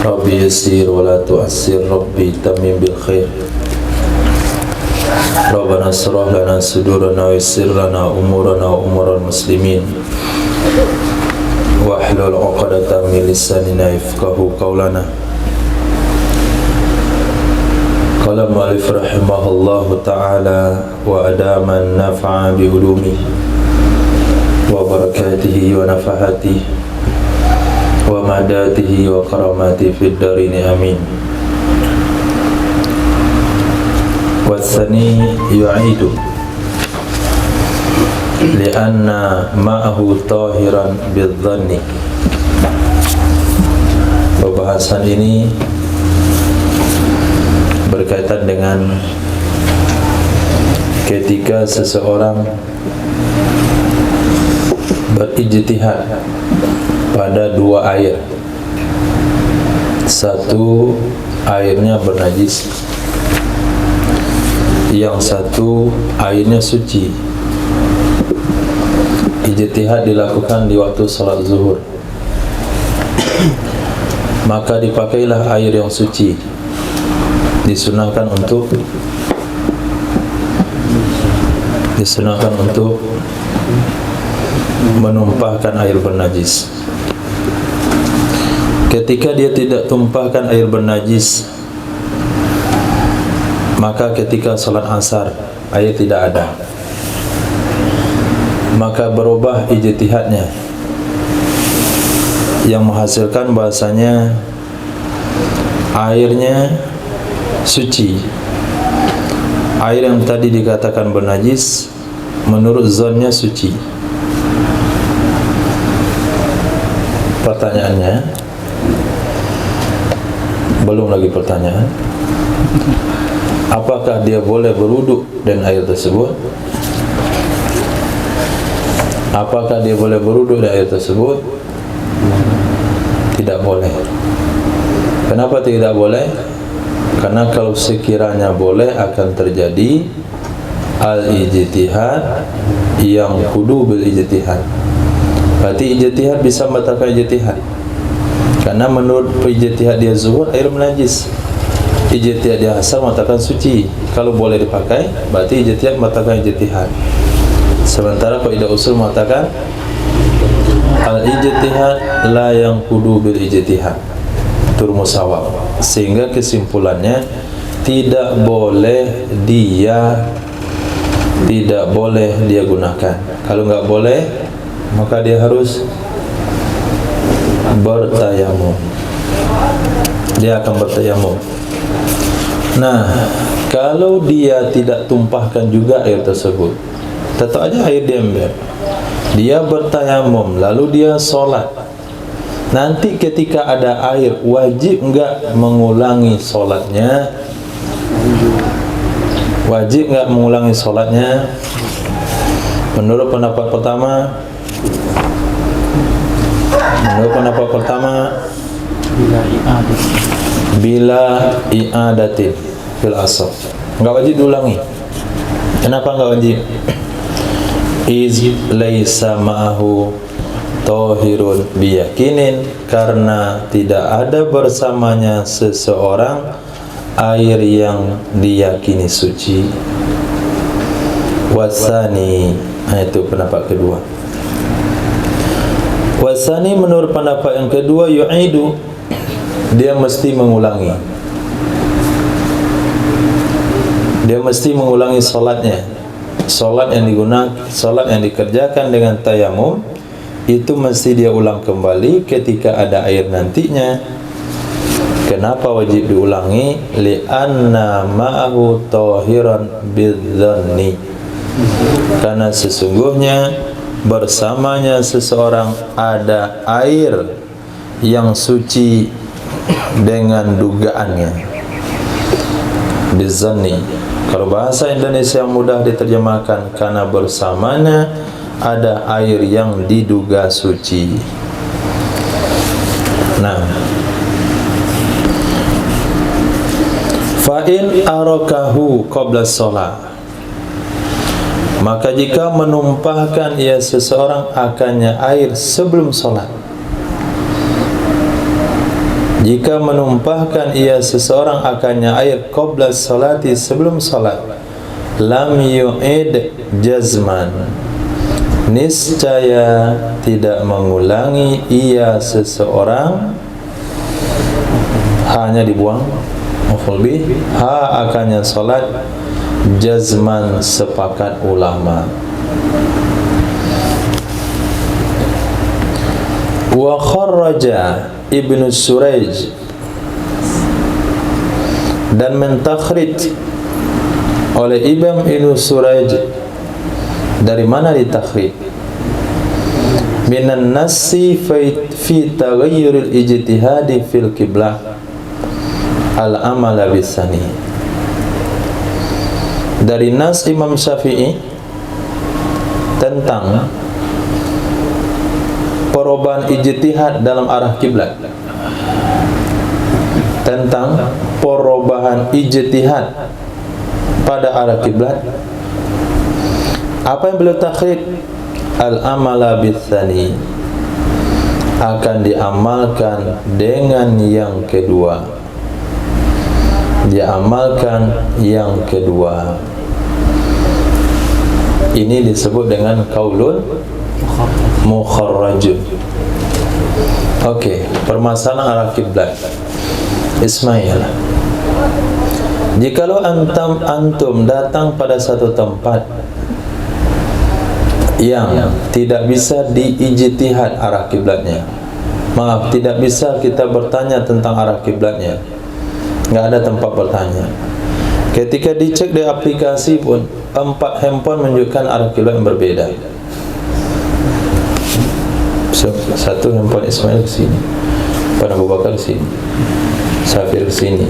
Rabbi yassir wa la tu'assir, Rabbi tamim bil khair. Rabbana shrah lana sudurana wa yassir lana umurana wa umural muslimin. Wahlul 'uqdatam min lisanina yafqahu qawlana. Qala mu'allif rahimahullahu ta'ala wa adama an-naf'a bi ulumihi wa barakatihi wa nafahatihi wa madatihi wa karamatihi fid darini amin. Wasani yu'idu li'anna ma'ahu tahiran bidhanni. Pembahasan ini berkaitan dengan ketika seseorang berijtihad pada dua air. Satu, airnya bernajis, yang satu airnya suci. Ijtihad dilakukan di waktu salat zuhur, maka dipakailah air yang suci. Disunahkan untuk menumpahkan air bernajis. Ketika dia tidak tumpahkan air bernajis, maka ketika salat asar air tidak ada, maka berubah ijtihadnya yang menghasilkan bahasanya airnya suci. Air yang tadi dikatakan bernajis menurut zonnya suci. Pertanyaannya, belum lagi pertanyaan, apakah dia boleh berwudu dengan air tersebut? Apakah dia boleh berwudu dengan air tersebut? Tidak boleh. Kenapa tidak boleh? Karena kalau sekiranya boleh akan terjadi al-ijtihad yang kudu bil-ijtihad. Berarti ijtihad bisa membatalkan ijtihad. Karena menurut ijtihad dia zuhur air menajis, ijtihad dia asar mengatakan suci. Kalau boleh dipakai, berarti ijtihad mengatakan ijtihad. Sementara kaidah usul mengatakan al-ijtihad la yang kudu bil ijtihad turmusawab, sehingga kesimpulannya tidak boleh dia gunakan. Kalau nggak boleh, maka dia harus bertayamum. Dia akan bertayamum. Nah, kalau dia tidak tumpahkan juga air tersebut, tetap aja air diambil, dia bertayamum, lalu dia sholat. Nanti ketika ada air, wajib enggak mengulangi sholatnya? Wajib enggak mengulangi sholatnya? Menurut pendapat pertama, bila i'adatin fil asal, enggak wajib diulangi. Kenapa enggak wajib? Iz laisa ma'ahu tahirun biyakinin, karena tidak ada bersamanya seseorang air yang diyakini suci. Wasani, itu pendapat kedua. Wasani menurut pendapat yang kedua, yu'idu, dia mesti mengulangi. Dia mesti mengulangi solatnya. Solat yang dikerjakan dengan tayamum itu mesti dia ulang kembali ketika ada air nantinya. Kenapa wajib diulangi? Li'anna ma'ahu tahiran bidzanni, karena sesungguhnya bersamanya seseorang ada air yang suci dengan dugaannya. Bidzanni, kalau bahasa Indonesia yang mudah diterjemahkan, karena bersamanya ada air yang diduga suci. Nah, fa'in arakahu qabla sholat, maka jika menumpahkan ia seseorang akannya air sebelum sholat, jika menumpahkan ia seseorang akannya air qabla salati, sebelum salat, lam yu'id jazman, niscaya tidak mengulangi ia seseorang, hanya dibuang, maf'ul bih, ha akannya salat, jazman sepakat ulama. Wa kharraja Ibnu Surayj, dan mentakhrij oleh Ibnu Surayj. Dari mana ditakhrij? Minan nassi fi taghayyuril ijtihadi fil qiblah al-amala bisani. Dari nas Imam Syafi'i tentang perubahan ijtihad dalam arah kiblat, tentang perubahan ijtihad pada arah kiblat. Apa yang beliau takhrij? Al-amala bitsani, akan diamalkan dengan yang kedua, diamalkan yang kedua. Ini disebut dengan qaulun mukharrajun. Okey, permasalahan arah kiblat. Ismail, jikalau antum datang pada satu tempat yang tidak bisa diijtihad arah kiblatnya, maaf, tidak bisa kita bertanya tentang arah kiblatnya, enggak ada tempat bertanya. Ketika dicek di aplikasi pun 4 handphone menunjukkan arah kiblat yang berbeda. Satu handphone Ismail ke sini, pada Abu Bakar ke sini, Safir ke sini,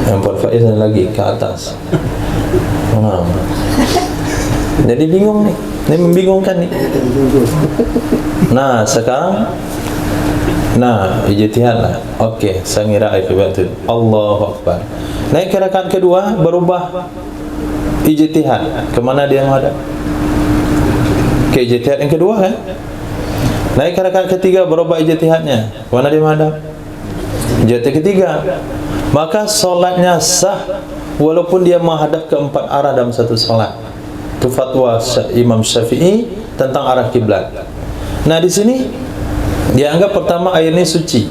handphone Faiz lagi ke atas. Jadi bingung nih, ini membingungkan nih. Nah sekarang, nah ijtihad lah. Okey, saya ngira akibat itu. Allahu Akbar. Naik ke rakaat kedua, berubah ijtihad. Kemana dia menghadap? Ke ijtihad yang kedua kan? Naik ke rakaat ketiga, berubah ijtihadnya. Kemana dia menghadap? Ijtihad ketiga. Maka solatnya sah walaupun dia menghadap ke 4 arah dalam satu solat. Itu fatwa Imam Syafi'i tentang arah kiblat. Nah di sini dianggap pertama air ini suci,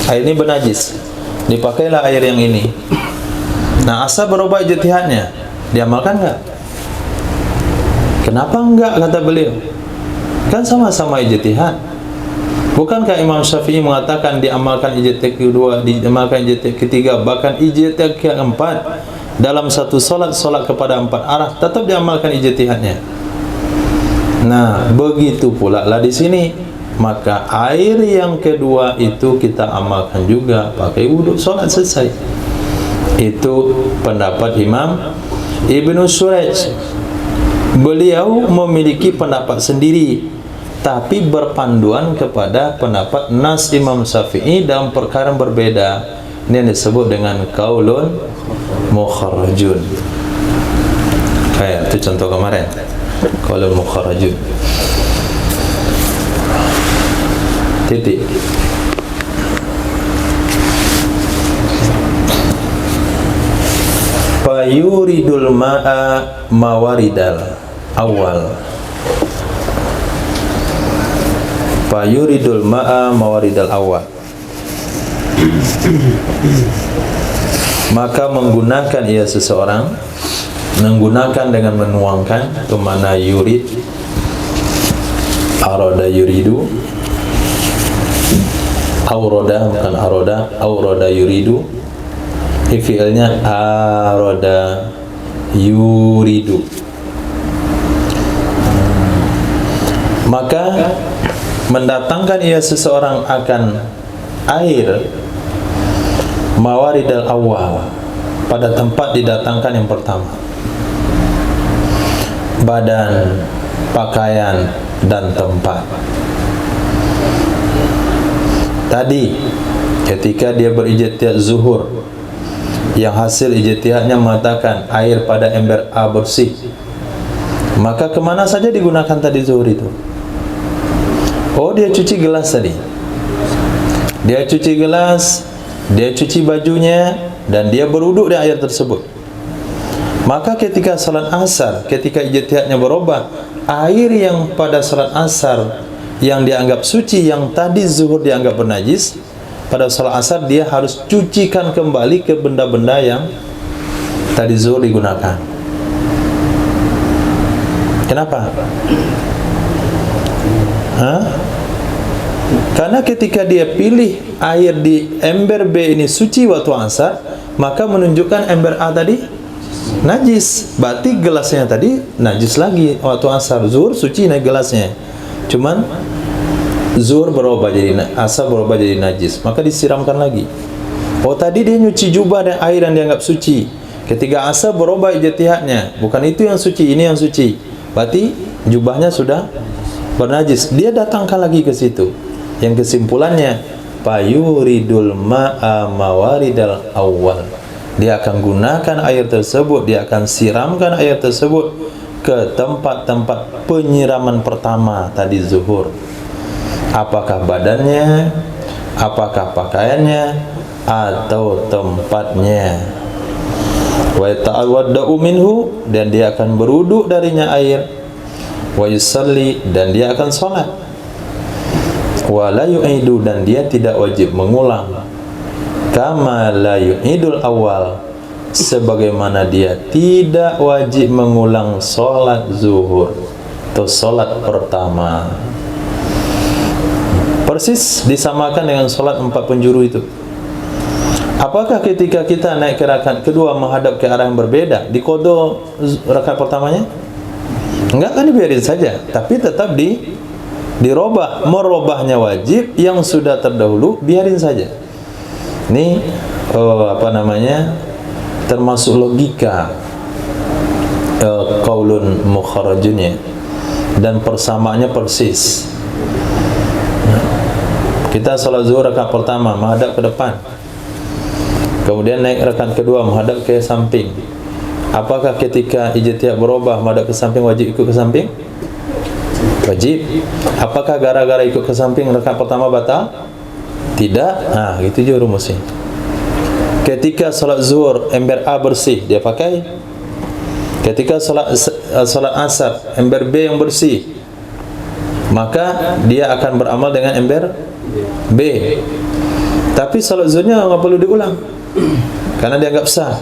air ini bernajis, dipakailah air yang ini. Nah asal berubah ijtihadnya, diamalkan enggak? Kenapa enggak, kata beliau? Kan sama-sama ijtihad. Bukankah Imam Syafi'i mengatakan diamalkan ijtihad kedua, diamalkan ijtihad ketiga, bahkan ijtihad keempat dalam satu solat kepada 4 arah tetap diamalkan ijtihadnya. Nah, begitu pula lah di sini. Maka air yang kedua itu kita amalkan juga, pakai wudhu, solat selesai. Itu pendapat Imam Ibnu Surayj. Beliau memiliki pendapat sendiri, tapi berpanduan kepada pendapat nas Imam Syafi'i dalam perkara yang berbeda. Ini yang disebut dengan qaulun mukharrajun. Kayak itu contoh kemarin, qaulun mukharrajun. Titik. Fayuridul ma'a mawaridal awal. Fayuridul ma'a mawaridal awal. Maka menggunakan ia seseorang, menggunakan dengan menuangkan ke mana yurid, arada yuridu, aurada, bukan arada, aurada yuridu, fi'ilnya arada yuridu. Maka mendatangkan ia seseorang akan air mawaridal awal, pada tempat didatangkan yang pertama, badan, pakaian, dan tempat. Tadi ketika dia berijtihad zuhur, yang hasil ijtihadnya mengatakan air pada ember A bersih, maka kemana saja digunakan tadi zuhur itu? Oh, dia cuci gelas tadi. dia cuci gelas, dia cuci bajunya, dan dia berwuduk di air tersebut. Maka ketika salat asar, ketika ijtihadnya berubah, air yang pada salat asar yang dianggap suci, yang tadi zuhur dianggap bernajis, pada salat asar dia harus cucikan kembali ke benda-benda yang tadi zuhur digunakan. Kenapa? Karena ketika dia pilih air di ember B ini suci waktu asar, maka menunjukkan ember A tadi najis. Berarti gelasnya tadi najis lagi waktu asar. Zuhur suci naik gelasnya, cuman zuhur berubah jadi asar, berubah jadi najis, maka disiramkan lagi. Oh, tadi dia nyuci jubah dan air yang dianggap suci. Ketika asar berubah ijtihadnya, bukan itu yang suci, ini yang suci. Berarti jubahnya sudah bernajis. Dia datangkan lagi ke situ. Yang kesimpulannya, payuridul ma'a mawaridal awal. Dia akan gunakan air tersebut, dia akan siramkan air tersebut ke tempat-tempat penyiraman pertama tadi zuhur. Apakah badannya, apakah pakaiannya, atau tempatnya. Wa ta'awadda'u minhu, dan dia akan berwuduk darinya air. Wa yusalli, dan dia akan sholat. Wa la yu'idu, dan dia tidak wajib mengulang. Kama la yu'idul awal, sebagaimana dia tidak wajib mengulang sholat zuhur atau sholat pertama. Persis disamakan dengan sholat 4 penjuru itu. Apakah ketika kita naik ke rakaat kedua menghadap ke arah yang berbeda, diqadha rakaat pertamanya? Enggak, kan dibiarin saja, tapi tetap dirobah. Merobahnya wajib, yang sudah terdahulu biarin saja. Ini termasuk logika qaulun mukharrajunnya, dan persamaannya persis. Kita salat zuhur rakaat pertama menghadap ke depan, kemudian naik rakaat kedua menghadap ke samping. Apakah ketika ijtihad berubah menghadap ke samping wajib ikut ke samping? Wajib. Apakah gara-gara ikut ke samping rakaat pertama batal? Tidak. Nah, gitu je rumusnya. Ketika salat zuhur ember A bersih, dia pakai. Ketika salat asar ember B yang bersih, maka dia akan beramal dengan ember B. Tapi salat zuhurnya enggak perlu diulang karena dianggap sah.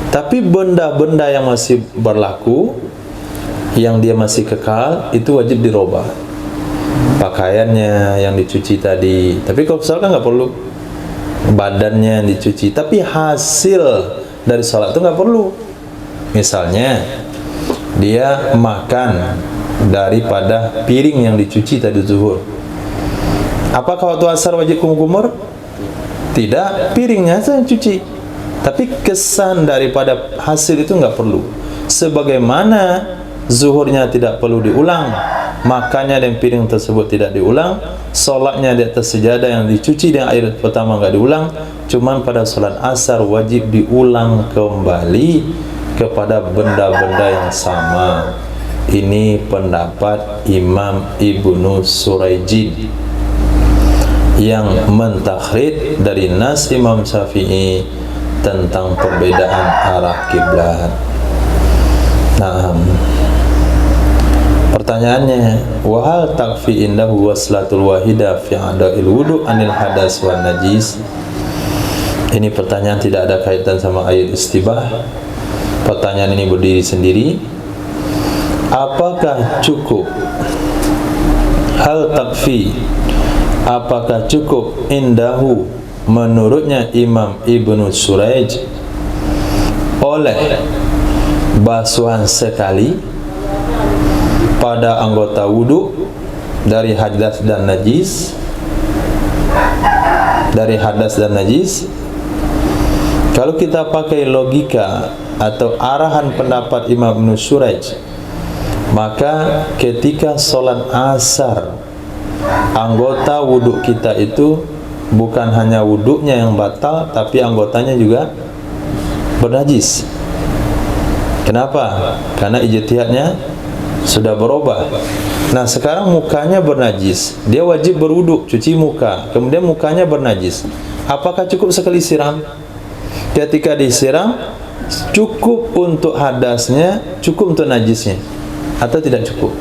Tapi benda-benda yang masih berlaku, yang dia masih kekal, itu wajib dirobah. Pakaiannya yang dicuci tadi, tapi kalau salat kan nggak perlu. Badannya yang dicuci, tapi hasil dari salat itu nggak perlu. Misalnya dia makan daripada piring yang dicuci tadi zuhur, apakah waktu asar wajib kumur-kumur? Tidak, piringnya saja yang cuci, tapi kesan daripada hasil itu nggak perlu. Sebagaimana zuhurnya tidak perlu diulang, makannya dan piring tersebut tidak diulang, solatnya di atas sejadah yang dicuci dengan air pertama nggak diulang, cuman pada solat asar wajib diulang kembali kepada benda-benda yang sama. Ini pendapat Imam Ibnu Surayjid yang mentakhrid dari nas Imam Syafi'i tentang perbedaan arah kiblat. Nah, pertanyaannya, wahal takfi indahu waslatul wahida fi adail wudu anil hadas wan najis? Ini pertanyaan tidak ada kaitan sama ayat istibah. Pertanyaan ini berdiri sendiri. Apakah cukup? Hal takfi, apakah cukup indahu, menurutnya Imam Ibnu Surayj, oleh basuhan sekali pada anggota wudu dari hadas dan najis, Kalau kita pakai logika atau arahan pendapat Imam Ibnu Surayj, maka ketika sholat asar, anggota wudu kita itu bukan hanya wudunya yang batal, tapi anggotanya juga bernajis. Kenapa? Karena ijtihadnya sudah berubah. Nah sekarang mukanya bernajis, dia wajib berwudu, cuci muka, kemudian mukanya bernajis. Apakah cukup sekali siram? Ketika disiram, cukup untuk hadasnya, cukup untuk najisnya, atau tidak cukup?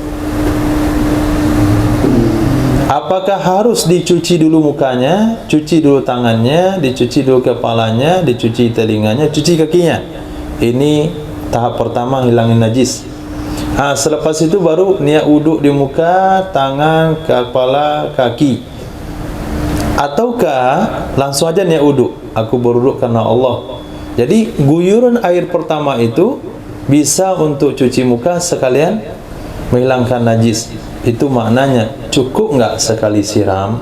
Apakah harus dicuci dulu mukanya, cuci dulu tangannya, dicuci dulu kepalanya, dicuci telinganya, cuci kakinya? Ini tahap pertama, hilangin najis. Selepas itu baru niat wuduk di muka, tangan, kepala, kaki. Ataukah langsung aja niat wuduk, aku berwuduk karena Allah. Jadi guyuran air pertama itu bisa untuk cuci muka sekalian menghilangkan najis. Itu maknanya, cukup nggak sekali siram,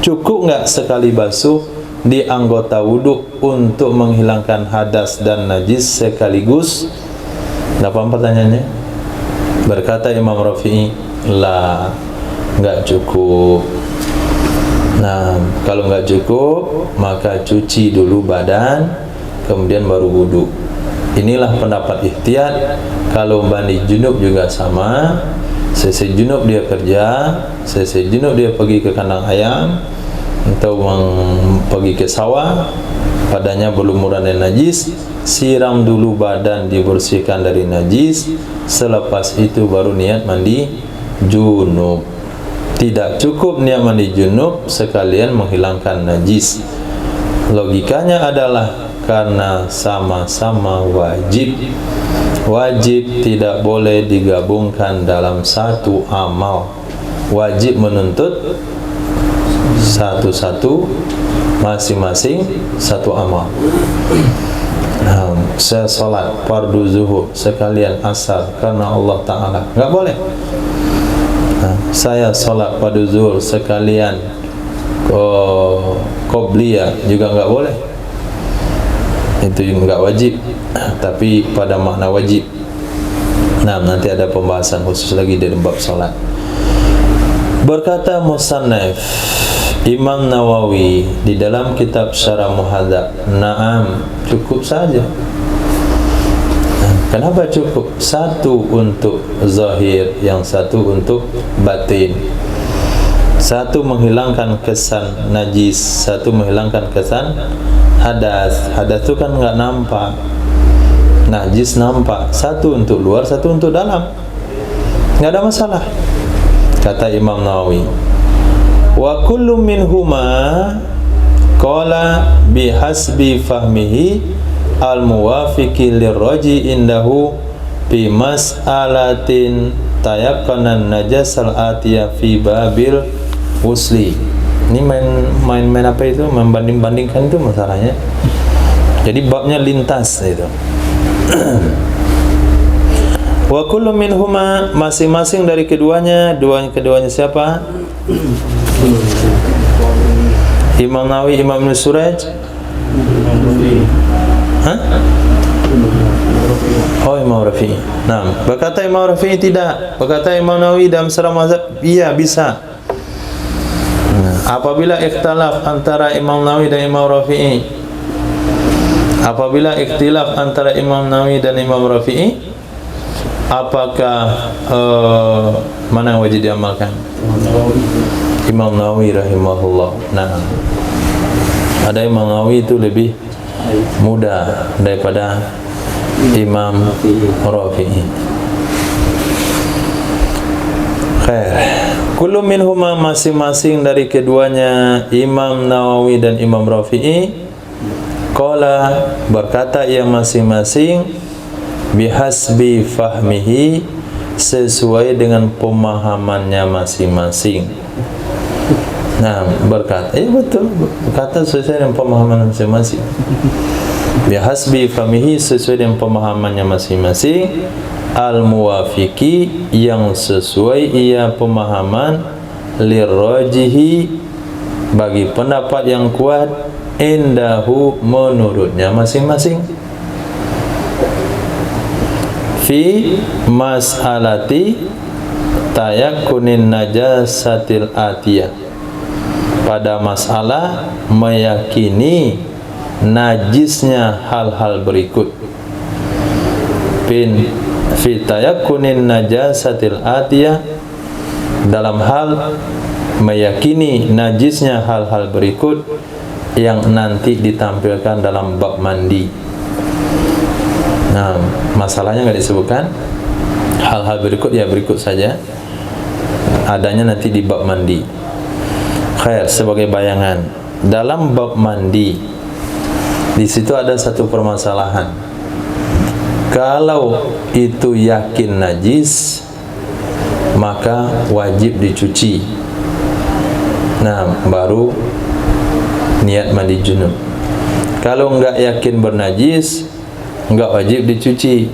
cukup nggak sekali basuh di anggota wuduk untuk menghilangkan hadas dan najis sekaligus? Apa pertanyaannya? Berkata Imam Rafi'i, lah, nggak cukup. Nah, kalau nggak cukup, maka cuci dulu badan, kemudian baru wudu. Inilah pendapat ihtiyat. Kalau mandi junub juga sama. Selesai junub dia kerja, selesai junub dia pergi ke kandang ayam, atau pergi ke sawah, padanya berlumuran dari najis, siram dulu badan, dibersihkan dari najis. Selepas itu baru niat mandi junub. Tidak cukup niat mandi junub sekalian menghilangkan najis. Logikanya adalah karena sama-sama wajib. Wajib tidak boleh digabungkan dalam satu amal. Wajib menuntut satu-satu, masing-masing satu amal. Saya salat fardu zuhur sekalian asar karena Allah Ta'ala, nggak boleh. Saya salat fardu zuhur sekalian qobliyah juga nggak boleh. Itu nggak wajib, tapi pada makna wajib. Nah, nanti ada pembahasan khusus lagi dari bab salat. Berkata musannaf Imam Nawawi di dalam kitab Syarah Muhadzab, na'am, cukup saja. Kenapa cukup? Satu untuk zahir, yang satu untuk batin. Satu menghilangkan kesan najis, satu menghilangkan kesan hadas. Hadas itu kan nggak nampak, najis nampak. Satu untuk luar, satu untuk dalam, nggak ada masalah. Kata Imam Nawawi, wa kullu minhuma qala bihasbi fahmihi al-muwafiqi lirraji indahu fi mas'alatin tayaqqanan najasal atiyah fi babil usli. Ini main apa itu? Membanding-bandingkan itu masalahnya. Jadi babnya lintas itu. Wa kullu minhuma, masing-masing dari keduanya siapa? Imam Nawawi, Imam Ibn Suraj. Oh, Imam Rafi'i. Nah, berkata Imam Rafi'i tidak. Berkata Imam Nawawi dalam Syarah Mazhab, iya bisa. Apabila ikhtilaf antara Imam Nawawi dan Imam Rafi'i, apabila ikhtilaf antara Imam Nawawi dan Imam Rafi'i, apakah mana yang wajib diamalkan? Imam Nawawi rahimahullah. Nah, ada Imam Nawawi itu lebih muda daripada Imam Rafi'i. Khair. Kullu minhuma, masing-masing dari keduanya, Imam Nawawi dan Imam Rafi'i, qala, berkata ia masing-masing, bihasbi fahmihi, sesuai dengan pemahamannya masing-masing. Nah, berkata, betul, berkata sesuai dengan pemahaman masing-masing. Bihasbi fahmihi, sesuai dengan pemahamannya masing-masing. Al-muwafiqi, yang sesuai ia pemahaman, lirrajihi, bagi pendapat yang kuat, indahu, menurutnya masing-masing, fi mas'alati tayakkunin najasatil atiyah, pada masalah meyakini najisnya hal-hal berikut. Fi tayakkunin najasatil atiyah, dalam hal meyakini najisnya hal-hal berikut yang nanti ditampilkan dalam bab mandi. Nah, masalahnya nggak disebutkan. Hal-hal berikut ya berikut saja, adanya nanti di bab mandi. Khair, sebagai bayangan dalam bab mandi, di situ ada satu permasalahan. Kalau itu yakin najis, maka wajib dicuci. Nah, baru niat mandi junub. Kalau enggak yakin bernajis, enggak wajib dicuci,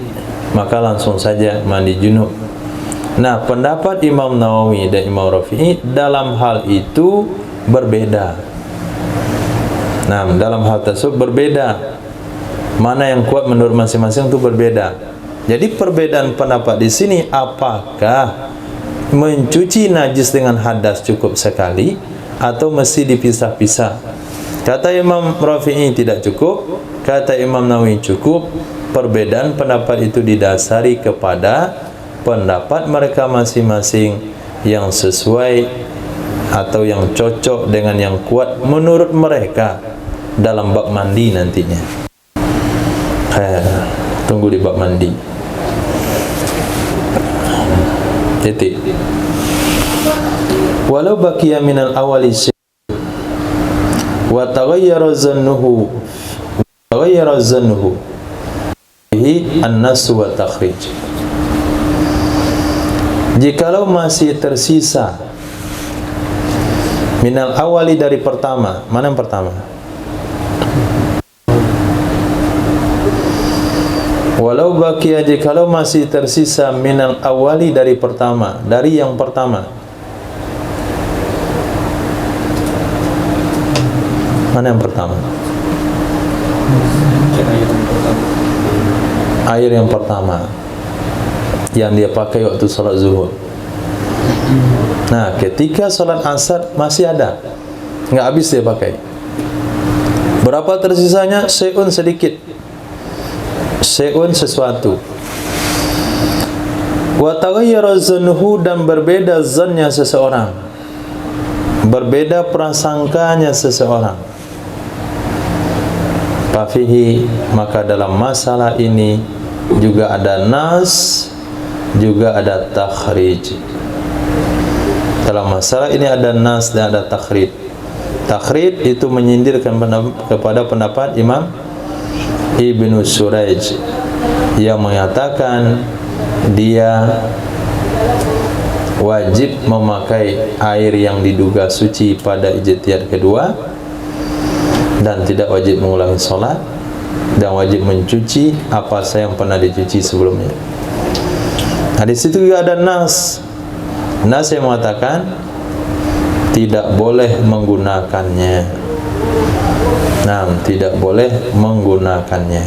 maka langsung saja mandi junub. Nah, pendapat Imam Nawawi dan Imam Rafi'i dalam hal itu berbeda. Nah, dalam hal tersebut berbeda. Mana yang kuat menurut masing-masing itu berbeda. Jadi perbedaan pendapat di sini, apakah mencuci najis dengan hadas cukup sekali atau mesti dipisah-pisah? Kata Imam Rafi'i tidak cukup, kata Imam Nawawi cukup. Perbedaan pendapat itu didasari kepada pendapat mereka masing-masing yang sesuai atau yang cocok dengan yang kuat menurut mereka dalam bab mandi nantinya. Tunggu di bab mandi. Titik. Walau baqiya minal awali syai' wa taghayyara zannuhu bihi an-nas wa takhrij. Jikalau masih tersisa minal awali dari pertama, mana yang pertama? Walau baqiya, jikalau masih tersisa minal awali dari pertama, dari yang pertama. Mana yang pertama? Air yang pertama yang dia pakai waktu salat zuhur. Nah, ketika salat asar masih ada, nggak habis dia pakai. Berapa tersisanya? Syai'un sedikit, syai'un sesuatu. Wa taghayyara zannuhu, dan berbeda zannya seseorang, berbeda prasangkanya seseorang. Fafihi, maka dalam masalah ini juga ada nas, juga ada takhrij. Dalam masalah ini ada nas dan ada takhrij. Takhrij itu menyindirkan kepada pendapat Imam Ibnu Suraij yang mengatakan dia wajib memakai air yang diduga suci pada ijtihad kedua, dan tidak wajib mengulangi sholat, dan wajib mencuci apa saja yang pernah dicuci sebelumnya. Nah, di situ juga ada nas yang mengatakan tidak boleh menggunakannya. Nah, tidak boleh menggunakannya,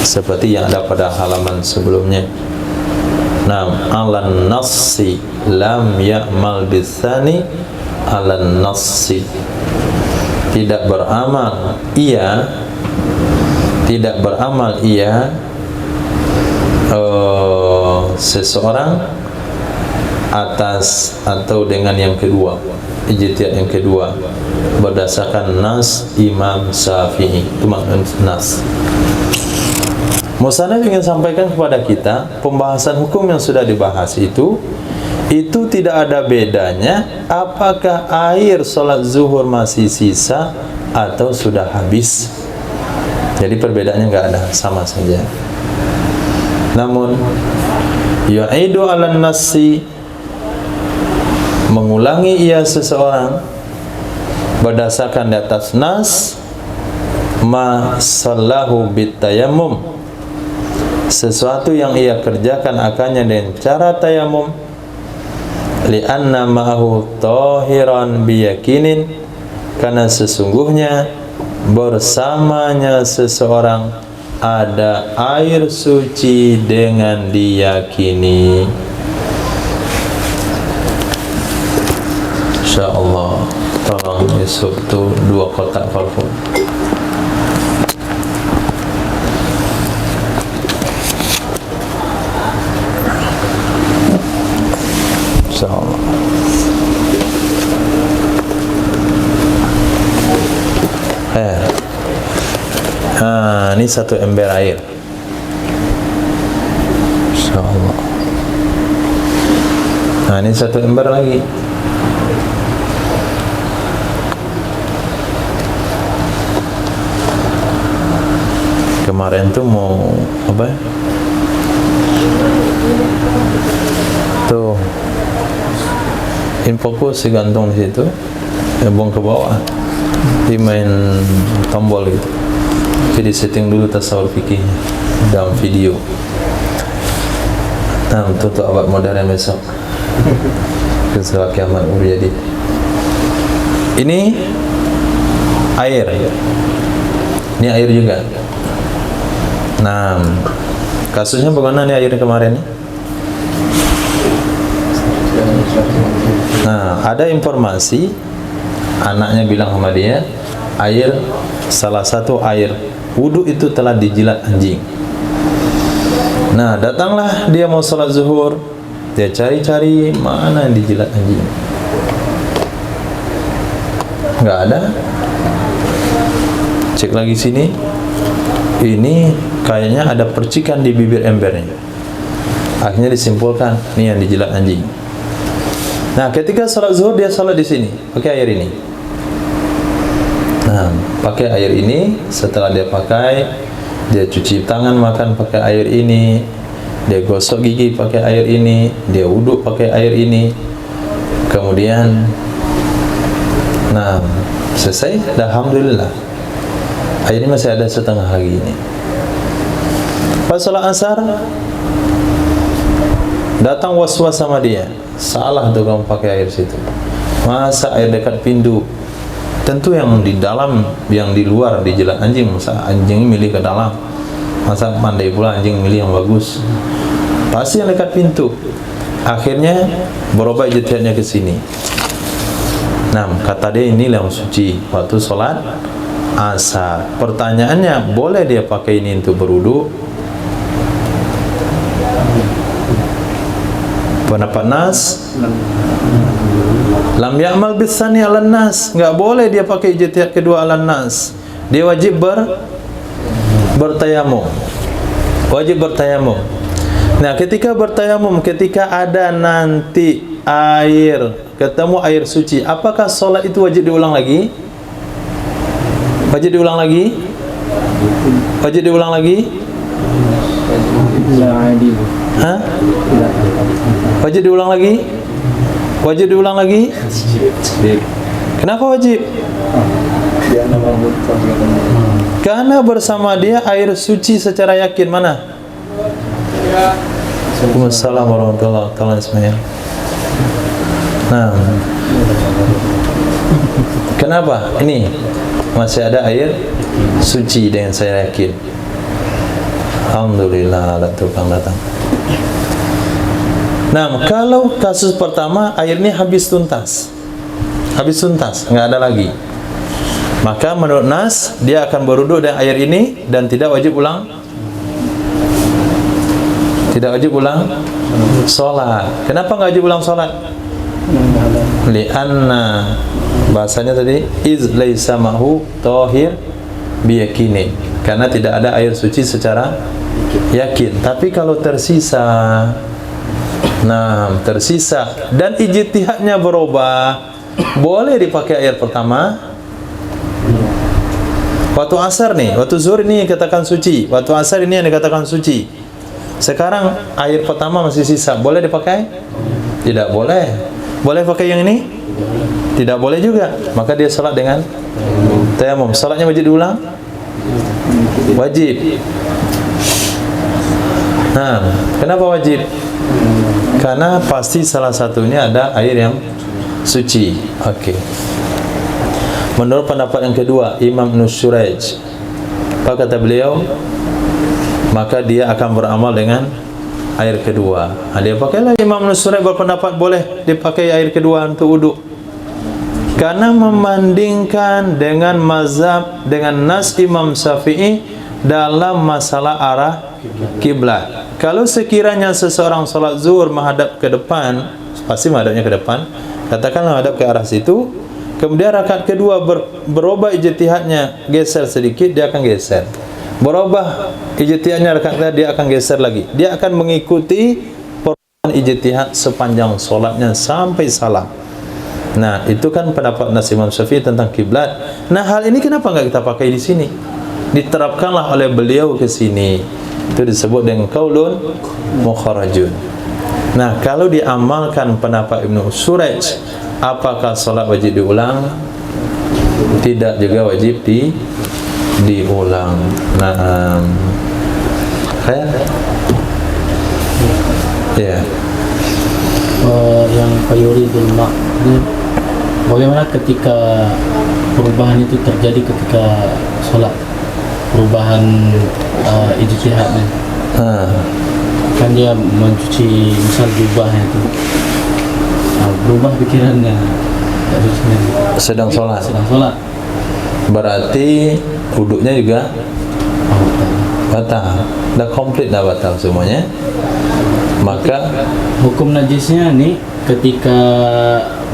seperti yang ada pada halaman sebelumnya. Nah, alan nassi lam ya'mal bisani, alan nassi, tidak beramal ia, tidak beramal ia seseorang atas atau dengan yang kedua, ijtihad yang kedua, berdasarkan nas Imam Syafi'i. Itu maksudnya nas. Musannaf ingin sampaikan kepada kita pembahasan hukum yang sudah dibahas itu tidak ada bedanya apakah air sholat zuhur masih sisa atau sudah habis. Jadi perbedaannya nggak ada, sama saja. Namun yu'idu 'alan nassi, mengulangi ia seseorang berdasarkan di atas nas, ma sallahu bitayammum, sesuatu yang ia kerjakan akannya dengan cara tayamum, li'anna ma'ahu tahiran biyakinin, karena sesungguhnya bersamanya seseorang ada air suci dengan diyakini. InsyaAllah tolong esok tu 2 kotak parfum. InsyaAllah. Ini satu ember air. Insyaallah. Ini satu ember lagi. Kemarin tuh mau apa? Tuh, infokus digantung di situ, buang ke bawah, dimain tombol gitu. Jadi setting dulu tasawuf fikih dalam video. Nah, untuk abad modern besok. Setelah kiamat jadi. Ini air. Ini air juga. Nah, kasusnya bagaimana nih air kemarin? Nah, ada informasi anaknya bilang sama dia, air salah satu air wudu itu telah dijilat anjing. Nah, datanglah dia mau sholat zuhur, dia cari-cari mana yang dijilat anjing. Nggak ada. Cek lagi sini, ini kayaknya ada percikan di bibir embernya. Akhirnya disimpulkan, ini yang dijilat anjing. Nah, ketika sholat zuhur dia sholat di sini, pakai air ini. Nah, pakai air ini. Setelah dia pakai, dia cuci tangan makan pakai air ini, dia gosok gigi pakai air ini, dia wudhu pakai air ini. Kemudian, nah selesai. Dah, alhamdulillah. Air ini masih ada setengah lagi ini. Pas sholat asar, datang was-was sama dia. Salah tuh kamu pakai air situ. Masa air dekat pintu? Tentu yang di dalam, yang di luar dijilat anjing. Masa anjing milih ke dalam? Masa pandai pula anjing milih yang bagus? Pasti yang dekat pintu. Akhirnya berubah ijtihadnya ke sini. Nah, kata dia ini yang suci waktu sholat asar. Pertanyaannya, boleh dia pakai ini untuk berwudu? Pendapat Nas, lam ya'mal bisani ala nas, nggak boleh dia pakai ijtihad kedua ala nas. Dia wajib bertayamum. Wajib bertayamum. Nah, ketika bertayamum, ketika ada nanti air, ketemu air suci, apakah sholat itu wajib diulang lagi? Wajib diulang lagi? Wajib diulang lagi? Hah? Wajib diulang lagi? Wajib diulang lagi? Kenapa wajib? Karena bersama dia air suci secara yakin. Mana? Waalaikumsalam warahmatullahi wabarakatuh. Nah, kenapa? Ini masih ada air suci dengan saya yakin. Alhamdulillah, ada tukang datang. Nah, kalau kasus pertama airnya habis tuntas, nggak ada lagi, maka menurut Nas dia akan berwudu dengan air ini dan tidak wajib ulang, sholat. Kenapa nggak wajib ulang sholat? Lianna, bahasanya tadi, iz laisa mahu tohir biyakini, karena tidak ada air suci secara yakin. Tapi kalau tersisa, nah tersisa dan ijtihadnya berubah, boleh dipakai air pertama. Waktu asar nih, waktu zuhur ini dikatakan suci, waktu asar ini yang dikatakan suci. Sekarang air pertama masih sisa, boleh dipakai? Tidak boleh. Boleh pakai yang ini? Tidak boleh juga. Maka dia salat dengan tayamum. Salatnya wajib diulang? Wajib. Nah, kenapa wajib? Karena pasti salah satunya ada air yang suci. Oke. Menurut pendapat yang kedua, Imam Ibnu Syuraj, apa kata beliau? Maka dia akan beramal dengan air kedua. Dia pakailah. Imam Ibnu Syuraj berpendapat boleh dipakai air kedua untuk wudu. Karena membandingkan dengan mazhab, dengan nas Imam Syafi'i dalam masalah arah kiblat. Kalau sekiranya seseorang salat zuhur menghadap ke depan, pasti menghadapnya ke depan, katakanlah menghadap ke arah situ, kemudian rakaat kedua berubah ijtihadnya, geser sedikit, dia akan geser. Berubah ijtihadnya rakaat kedua, dia akan geser lagi. Dia akan mengikuti perubahan ijtihad sepanjang solatnya sampai salam. Nah, itu kan pendapat Imam Syafi'i tentang kiblat. Nah, hal ini kenapa nggak kita pakai di sini? Diterapkanlah oleh beliau ke sini. Itu disebut dengan qaulun mukharrajun. Nah, kalau diamalkan pendapat Ibnu Suraj, apakah salat wajib diulang? Tidak juga wajib diulang. Nah, ya. Yang fayuridul maqdud, bagaimana ketika perubahan itu terjadi ketika sholat, perubahan ijtihadnya? Kan dia mencuci misal jubahnya itu, berubah pikirannya sedang sholat. Berarti wuduknya juga batal. Dah komplit, dah batal semuanya. Maka hukum najisnya nih ketika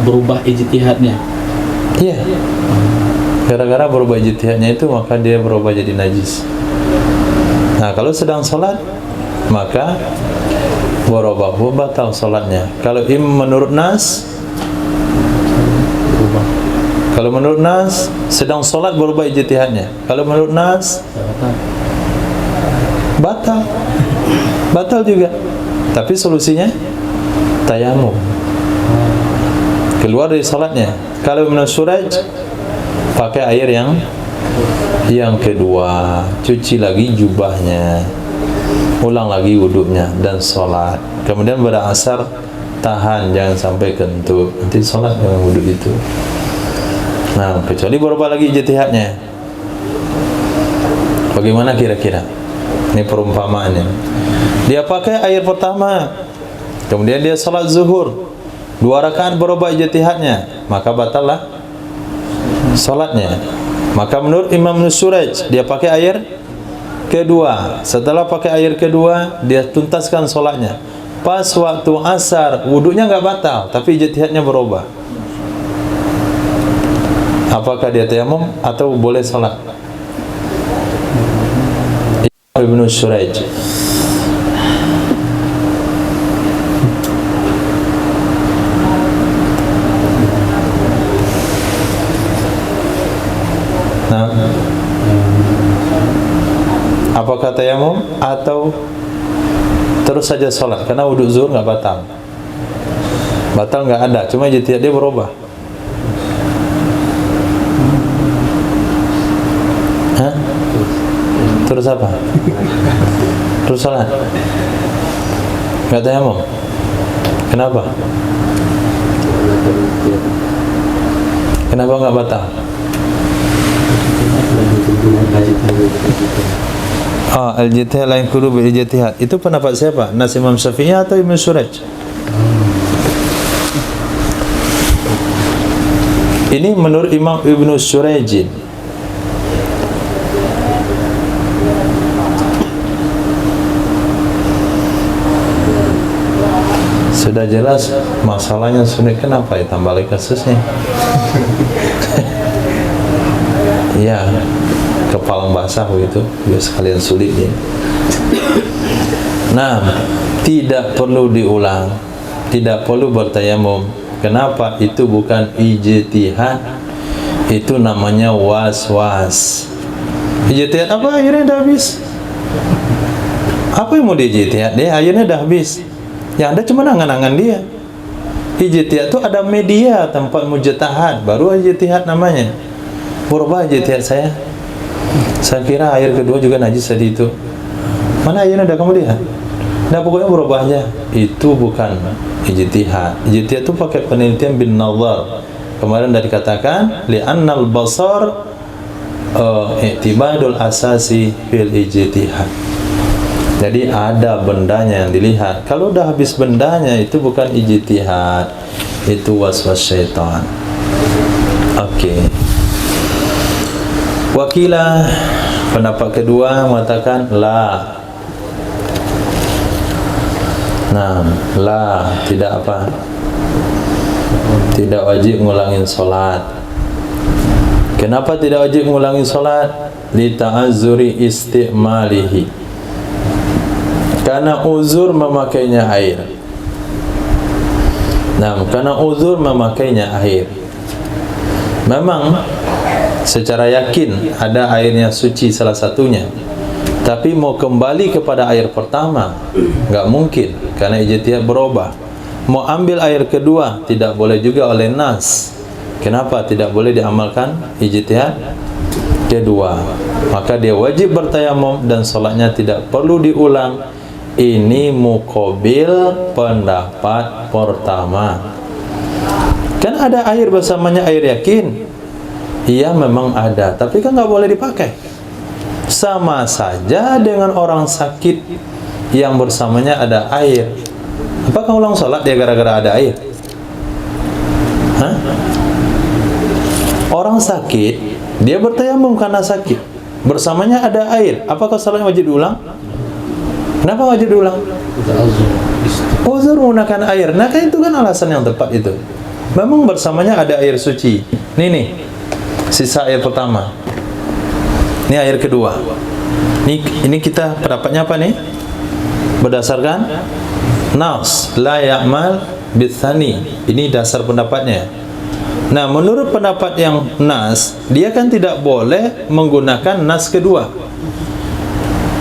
berubah ijtihadnya. Iya. Gara-gara berubah ijtihadnya itu, maka dia berubah jadi najis. Nah, kalau sedang sholat, maka berubah batal sholatnya. Kalau menurut Nas, kalau menurut Nas sedang sholat berubah ijtihadnya. Kalau menurut Nas batal juga. Tapi solusinya tayamum, keluar dari sholatnya. Kalau menurut Suraj, pakai air yang kedua, cuci lagi jubahnya, ulang lagi wuduknya dan sholat. Kemudian pada asar tahan, jangan sampai kentut, nanti sholat dengan wuduk itu. Nah, kecuali berubah lagi ijtihadnya. Bagaimana kira-kira? Ini perumpamaannya. Dia pakai air pertama, kemudian dia sholat zuhur, 2 rakaat berubah ijtihadnya, maka batallah sholatnya. Maka menurut Imam Suraj, dia pakai air kedua. Setelah pakai air kedua, dia tuntaskan sholatnya. Pas waktu asar, wuduknya nggak batal, tapi ijtihadnya berubah. Apakah dia tayamum atau boleh sholat? Ibnu Suraj. Nah, apakah tayamum atau terus saja sholat? Karena wuduk zuhur nggak batal. Batal nggak ada, cuma ijtihad dia berubah. Hah? Terus apa? Terus sholat? Nggak tayamum? Kenapa? Kenapa nggak batal? Al-jitihad lain kudu bil-jitihad. Itu pendapat siapa? Nas Imam Syafi'i atau Ibnu Suraj? Ini menurut Imam Ibnu Surajin. Sudah jelas masalahnya sulit, kenapa ya tambah lagi kasusnya? Iya, kepala basah begitu, biar sekalian sulit ya. Nah, tidak perlu diulang, tidak perlu bertayamum. Kenapa? Itu bukan ijtihad, itu namanya was-was. Ijtihad apa? Akhirnya dah habis. Apa yang mau diijtihad? Dia akhirnya dah habis. Yang ada cuma angan-angan dia. Ijtihad itu ada media tempat mujtahad, baru ijtihad namanya. Berubah ijtihad saya kira air kedua juga najis tadi itu. Mana airnya ada kamu lihat? Nah, pokoknya berubah aja. Itu bukan ijtihad. Ijtihad itu pakai penelitian bin nazar. Kemarin dari katakan li'annal basar i'tibadul asasi fil ijtihad. Jadi ada bendanya yang dilihat. Kalau udah habis bendanya, itu bukan ijtihad, itu waswas syaitan. Oke. Wakilah pendapat kedua mengatakan la. Nah, la tidak apa? Tidak wajib ngulangin sholat. Kenapa tidak wajib mengulangi solat? Li ta'azzuri istimalihi, karena uzur memakainya air. Nah, karena uzur memakainya air. Memang secara yakin ada airnya suci salah satunya, tapi mau kembali kepada air pertama nggak mungkin, karena ijtihad berubah. Mau ambil air kedua tidak boleh juga oleh nas. Kenapa tidak boleh diamalkan ijtihad kedua? Maka dia wajib bertayamum dan sholatnya tidak perlu diulang. Ini muqabil pendapat pertama. Kan ada air bersamanya air yakin. Iya memang ada, tapi kan nggak boleh dipakai. Sama saja dengan orang sakit yang bersamanya ada air. Apakah ulang sholat dia gara-gara ada air? Hah? Orang sakit, dia bertayamum karena sakit. Bersamanya ada air. Apakah sholatnya wajib diulang? Kenapa wajib diulang? Uzur menggunakan air. Nah kan itu kan alasan yang tepat itu. Memang bersamanya ada air suci. Nih, sisa air pertama. Ini air kedua. Ini kita pendapatnya apa nih? Berdasarkan nas la ya'mal bitsani. Ini dasar pendapatnya. Nah, menurut pendapat yang nas, dia kan tidak boleh menggunakan nas kedua.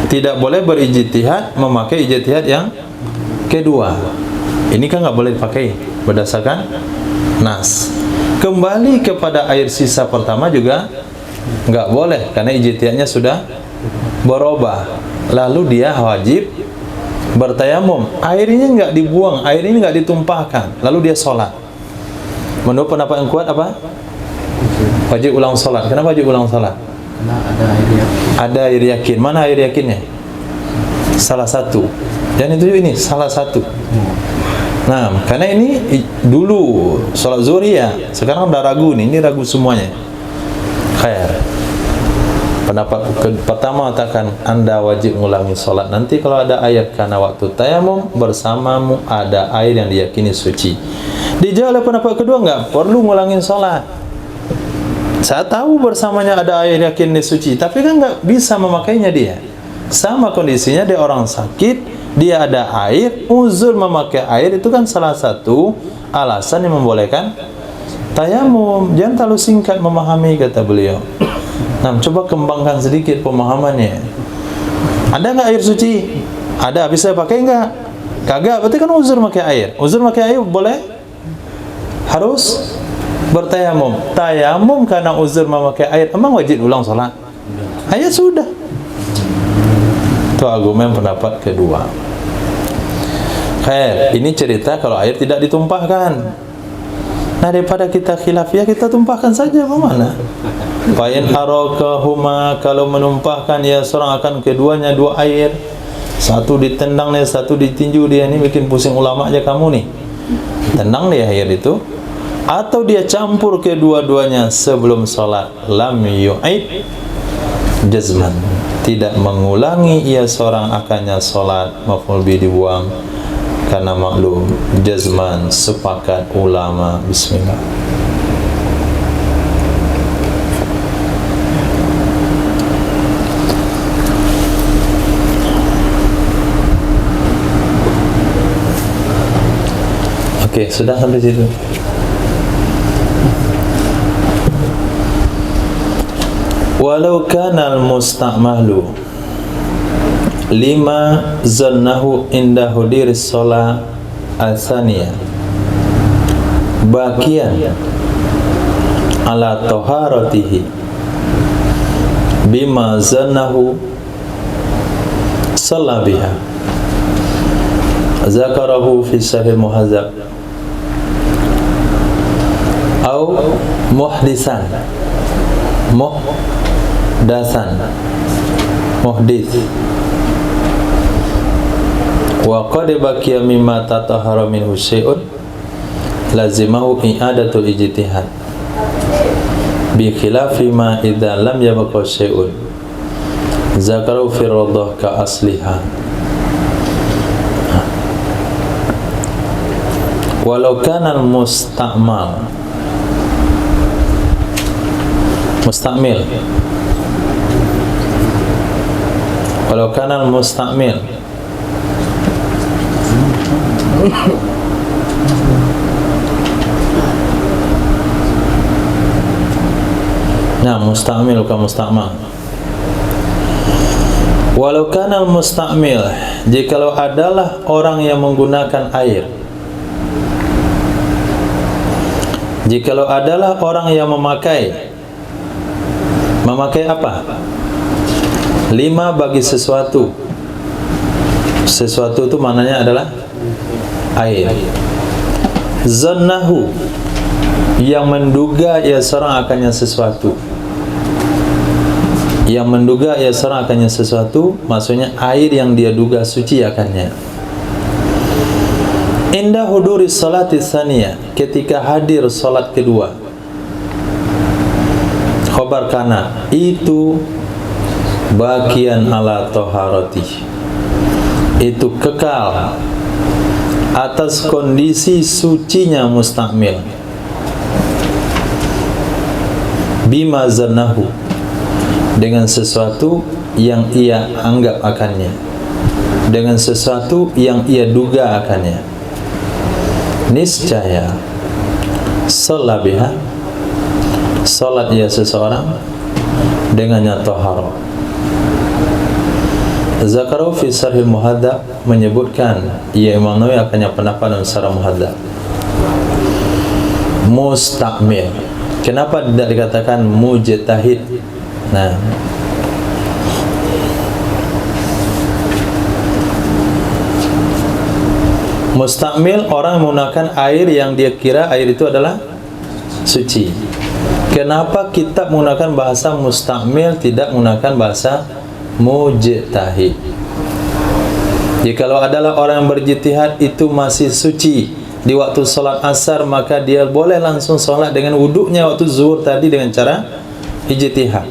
Tidak boleh berijtihad memakai ijtihad yang kedua. Ini kan nggak boleh dipakai berdasarkan nas. Kembali kepada air sisa pertama juga nggak boleh, karena ijtihadnya sudah berubah. Lalu dia wajib bertayamum. Airnya nggak dibuang, air ini nggak ditumpahkan. Lalu dia sholat. Menurut pendapat yang kuat apa? Wajib ulang sholat. Kenapa wajib ulang sholat? Karena ada air yakin. Ada air yakin. Mana air yakinnya? Salah satu. Dan itu ini salah satu. Nah, karena ini dulu sholat zuhur ya. Sekarang udah ragu nih. Ini ragu semuanya. Khair. Pendapat pertama katakan Anda wajib mengulangi sholat. Nanti kalau ada air karena waktu tayamum bersamamu ada air yang diyakini suci. Dijawab oleh pendapat kedua nggak perlu ngulangin sholat. Saya tahu bersamanya ada air yakin ini suci, tapi kan nggak bisa memakainya dia. Sama kondisinya dia orang sakit, dia ada air, uzur memakai air itu kan salah satu alasan yang membolehkan tayamum. Jangan terlalu singkat memahami, kata beliau. Nah, coba kembangkan sedikit pemahamannya. Ada nggak air suci? Ada, bisa pakai nggak? Kagak, berarti kan uzur memakai air. Uzur memakai air boleh? Harus bertayamum. Tayamum karena uzur memakai air, emang wajib ulang sholat? Ayat sudah. Itu argumen pendapat kedua. Khair, ini cerita kalau air tidak ditumpahkan. Nah, daripada kita khilafiyah, kita tumpahkan saja. Bagaimana? Fa'in harakahuma, kalau menumpahkan ya seorang akan keduanya dua air. Satu ditendang nih, satu ditinju dia. Ini bikin pusing ulama aja kamu nih. Tendang dia air itu. Atau dia campur kedua-duanya sebelum sholat, lam yu'id jazman, tidak mengulangi ia seorang akannya sholat, maf'ul bi dibuang karena maklum, jazman sepakat ulama. Bismillah. Oke, sudah sampai situ. Walau kana al-musta'malu lima zannahu inda hudiris sholah al-thaniyah baqiyan ala taharatihi bima zannahu shalla biha, zakarahu fi sahih muhadzab au muhdisan muhdits wa qad baqiya mimma tatahhara minhu syai'un lazimahu i'adatul ijtihad bi khilafi ma idza lam yabqa syai'un zakaru fi radah ka asliha. Walau kana al-musta'mal, Mustakmil. Walau kana al-mustakmil. Nah, mustakmil bukan mustakmal. Walau kana al-mustakmil, jikalau adalah orang yang menggunakan air, jikalau adalah orang yang memakai apa? 5 bagi sesuatu. Sesuatu itu maknanya adalah air. Zannahu, yang menduga ia seorang akannya sesuatu. Yang menduga ia seorang akannya sesuatu, maksudnya air yang dia duga suci akannya. Indah huduri salati tsaniyah, ketika hadir salat kedua. Khabar kana, itu bagian ala taharati, itu kekal atas kondisi sucinya mustakmil. Bima zannahu, dengan sesuatu yang ia anggap akannya, dengan sesuatu yang ia duga akannya. Niscaya salat biha, salat ia seseorang dengannya taharah. Zakaru fi Syarhil Muhadzab menyebutkan, ia Imam Nawawi akannya pendapat dalam Syarah Muhadzab. Mustakmil, kenapa tidak dikatakan mujtahid? Nah, mustakmil orang menggunakan air yang dia kira air itu adalah suci. Kenapa kita menggunakan bahasa mustakmil, tidak menggunakan bahasa mujtahid? Jikalau adalah orang yang berjitihad itu masih suci di waktu sholat asar, maka dia boleh langsung sholat dengan wuduknya waktu zuhur tadi dengan cara ijtihad.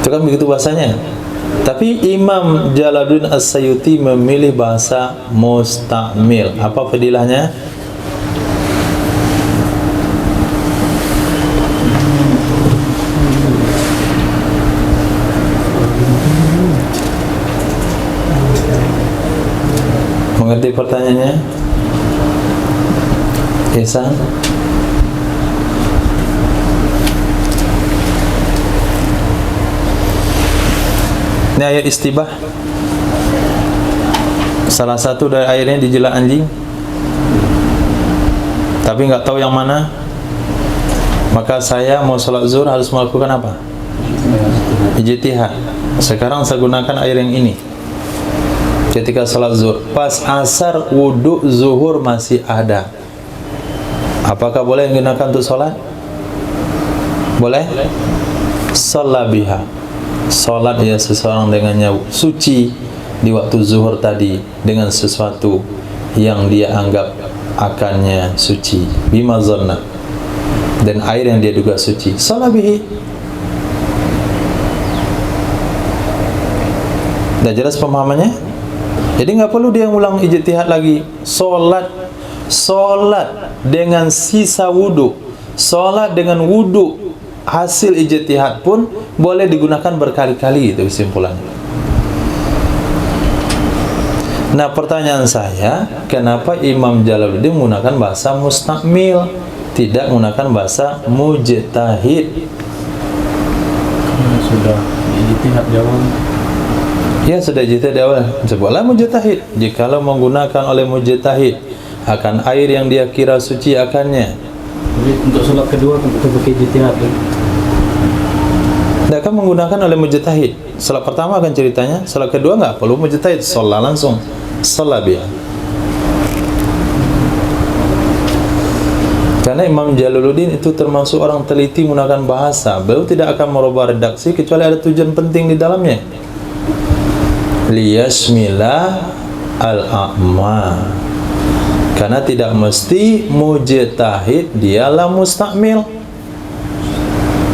Itu kan begitu bahasanya. Tapi Imam Jalaluddin As-Sayuti memilih bahasa mustakmil. Apa fadilahnya? Mengerti pertanyaannya? Ihsan? Ini ayat istibah. Salah satu dari airnya dijilat anjing, tapi nggak tahu yang mana. Maka saya mau sholat zuhur harus melakukan apa? Ijtihad. Sekarang saya gunakan air yang ini ketika sholat zuhur. Pas asar wudhu zuhur masih ada. Apakah boleh menggunakan untuk sholat? Boleh? Sholat biha, sholat ya seseorang dengannya suci di waktu zuhur tadi dengan sesuatu yang dia anggap akannya suci. Bima zanna, dan air yang dia duga suci. Sholat bihi. Dah jelas pemahamannya? Jadi nggak perlu dia ulang ijtihad lagi. Sholat dengan sisa wudu, sholat dengan wudu hasil ijtihad pun boleh digunakan berkali-kali. Itu kesimpulannya. Nah, pertanyaan saya, kenapa Imam Jalaluddin menggunakan bahasa mustakmil, tidak menggunakan bahasa mujtahid? Sudah ijtihad di awal. Ya, sudah ijtihad di awal. Sebutlah mujtahid. Jikalau menggunakan oleh mujtahid akan air yang dia kira suci akannya. Jadi untuk sholat kedua kita pakai ijtihad. Tidak akan menggunakan oleh mujtahid. Salat pertama akan ceritanya, salat kedua nggak perlu mujtahid, sholat langsung, sholat biha. Karena Imam Jalaluddin itu termasuk orang teliti menggunakan bahasa. Beliau tidak akan merubah redaksi kecuali ada tujuan penting di dalamnya. Liyashmila al-a'ma, karena tidak mesti mujtahid dialah mustakmil.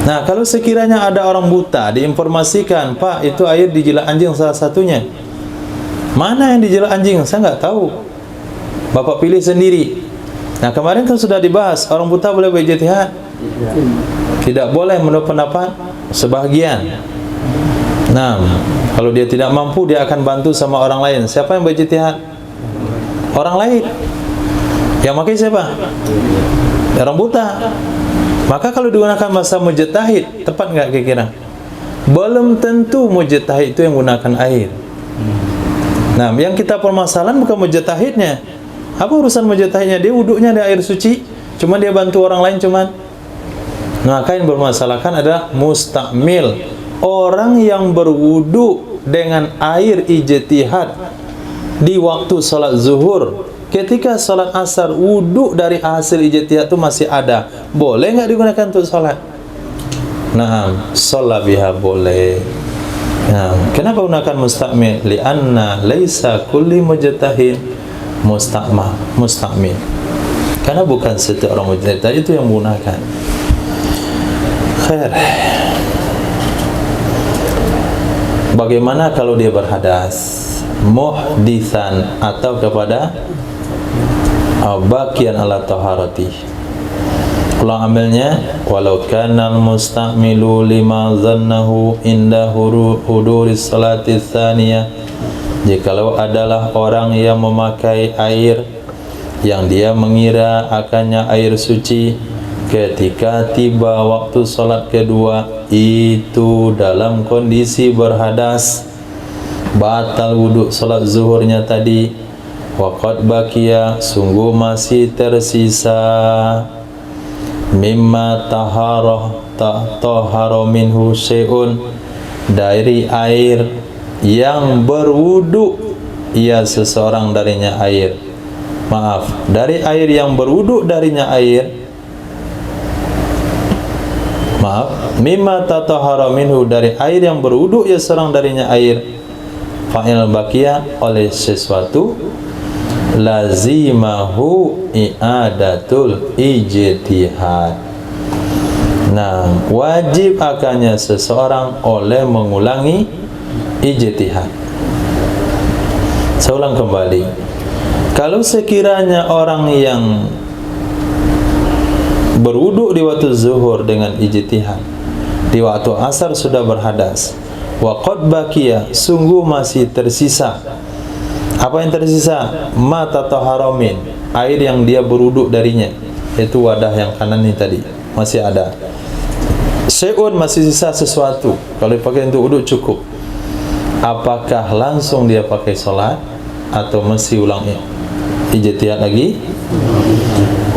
Nah, kalau sekiranya ada orang buta diinformasikan, Pak, itu air dijilat anjing salah satunya. Mana yang dijilat anjing? Saya nggak tahu. Bapak pilih sendiri. Nah, kemarin kan sudah dibahas, orang buta boleh berijtihad. Tidak boleh menurut pendapat sebahagian. Nah, kalau dia tidak mampu, dia akan bantu sama orang lain. Siapa yang berijtihad? Orang lain. Yang pakai siapa? Orang buta. Maka kalau digunakan bahasa mujtahid, tepat nggak kira-kira? Belum tentu mujtahid itu yang gunakan air. Nah, yang kita permasalahan bukan mujtahidnya. Apa urusan mujtahidnya? Dia wuduknya ada air suci, cuma dia bantu orang lain cuman. Maka yang bermasalahkan adalah mustakmil, orang yang berwudu dengan air ijtihad di waktu salat zuhur. Ketika salat asar, wudu dari hasil ijtihad itu masih ada. Boleh nggak digunakan untuk salat? Nah, sholat biha boleh. Nah, kenapa gunakan mustakmil? Lianna laisa kulli mujtahid mustakmil. Karena bukan setiap orang mujtahid itu yang menggunakan. Khair. Bagaimana kalau dia berhadas, muhditsan, atau kepada bagian ala taharati? Ulang amilnya, walau kana al-musta'milu lima zannahu inda huduris salati tsaniyah. Jikalau adalah orang yang memakai air yang dia mengira akannya air suci ketika tiba waktu salat kedua, itu dalam kondisi berhadas, batal wuduk salat zuhurnya tadi. Waqad baqiya, sungguh masih tersisa, mimma tahara minhu syai'un, dari air yang berwudu ia seseorang darinya air. Maaf, dari air yang berwudu darinya air. Maaf, mimma tahara minhu, dari air yang berwudu ia seseorang darinya air. Fa'il baqiya, oleh sesuatu, lazimahu i'adatul ijtihad. Nah, wajib akannya seseorang oleh mengulangi ijtihad. Saya ulang kembali. Kalau sekiranya orang yang berwudu di waktu zuhur dengan ijtihad, di waktu asar sudah berhadas, wa qad baqiya, sungguh masih tersisa. Apa yang tersisa? Ma tatahara min, air yang dia berwudu darinya, itu wadah yang kanan ini tadi masih ada. Syai'un, masih sisa sesuatu. Kalau dipakai untuk wudu cukup. Apakah langsung dia pakai sholat atau mesti ulang ijtihad lagi?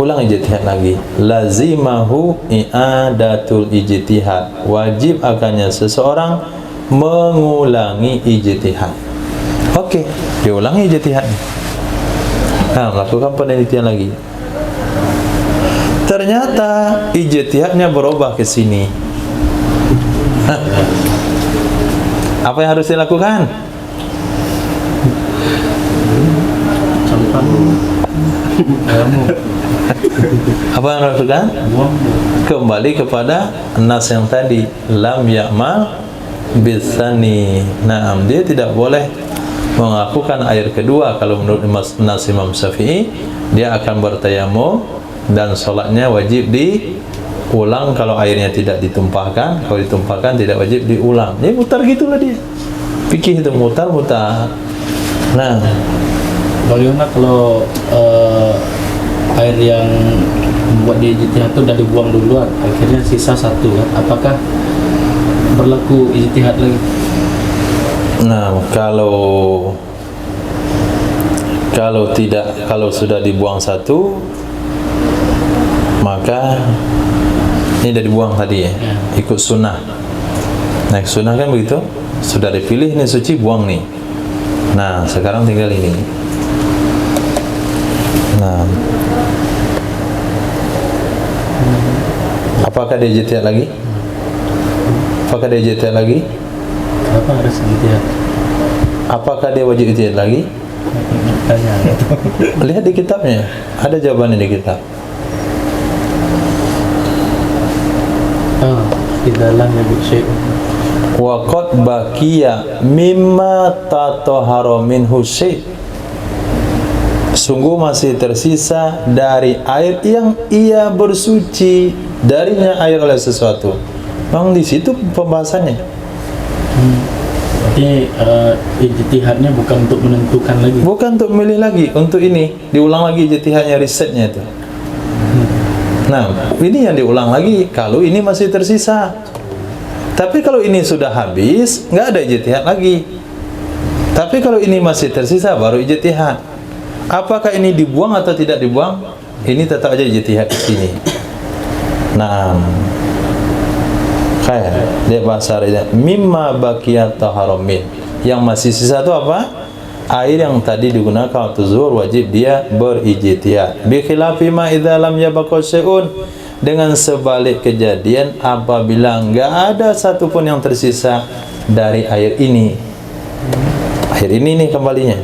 Ulang ijtihad lagi. Lazimahu i'adatul ijtihad, wajib akannya seseorang mengulangi ijtihad. Oke, diulangi ijtihad. Nah, lakukan penelitian lagi. Ternyata ijtihadnya berubah ke sini. Apa yang harus dilakukan? Apa yang harus dilakukan? Kembali kepada nas yang tadi, lam ya'mal bisani. Nah, dia tidak boleh melakukan air kedua. Kalau menurut nas Imam Syafi'i, dia akan bertayamum dan sholatnya wajib diulang kalau airnya tidak ditumpahkan. Kalau ditumpahkan tidak wajib diulang. Jadi mutar gitulah dia. Fikih itu mutar. Nah, bagaimana kalau air yang membuat dia ijtihad itu sudah dibuang duluan, akhirnya sisa satu, apakah berlaku ijtihad lagi? Nah, kalau tidak, kalau sudah dibuang satu, maka ini sudah dibuang tadi ya, ikut sunnah. Nah, sunnah kan begitu, sudah dipilih ini suci, buang nih. Nah, sekarang tinggal ini. Nah, apakah dia ijtihad lagi? Apakah dia ijtihad lagi? Kenapa harus ijtihad? Apakah dia wajib ijtihad lagi? Tanya. Lihat di kitabnya, ada jawabannya di kitab. Tidak lamnya syai'. Wa qad baqiya mimma tatahara minhu syai'. sungguh masih tersisa dari air yang ia bersuci darinya air oleh sesuatu. Memang di situ pembahasannya. Berarti ijtihadnya bukan untuk menentukan lagi. Bukan untuk milih lagi, untuk ini diulang lagi ijtihadnya, risetnya itu. Nah, ini yang diulang lagi kalau ini masih tersisa. Tapi kalau ini sudah habis, nggak ada ijtihad lagi. Tapi kalau ini masih tersisa, baru ijtihad. Apakah ini dibuang atau tidak dibuang? Ini tetap aja ijtihad di sini. Nah, kayak dia bahasa Arabnya mimma baqiyat taharamin. Yang masih sisa itu apa? Air yang tadi digunakan waktu zuhur wajib dia berijtihad. Bi khilafi ma idza lam yabqa syai'un, dengan sebalik kejadian apabila enggak ada satupun yang tersisa dari air ini. Air ini nih kembalinya.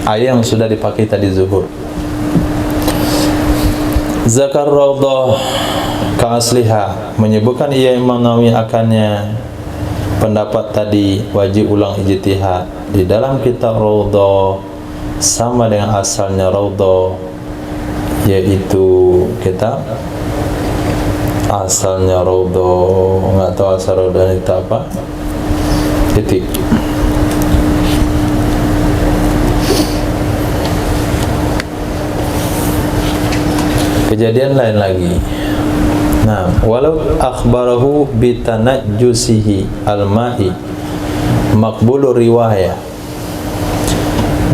Air yang sudah dipakai tadi zuhur. Zakar Raudhah Ka'asliha, menyebutkan ia Imam Nawawi akannya pendapat tadi wajib ulang ijtihad di dalam kitab Raudhah sama dengan asalnya Raudhah, yaitu kitab asalnya Raudhah, nggak tahu asal Raudhah itu apa, titik. Kejadian lain lagi. Nah, walau akhbarahu bitanajjusihi al-ma'i maqbulu riwayah.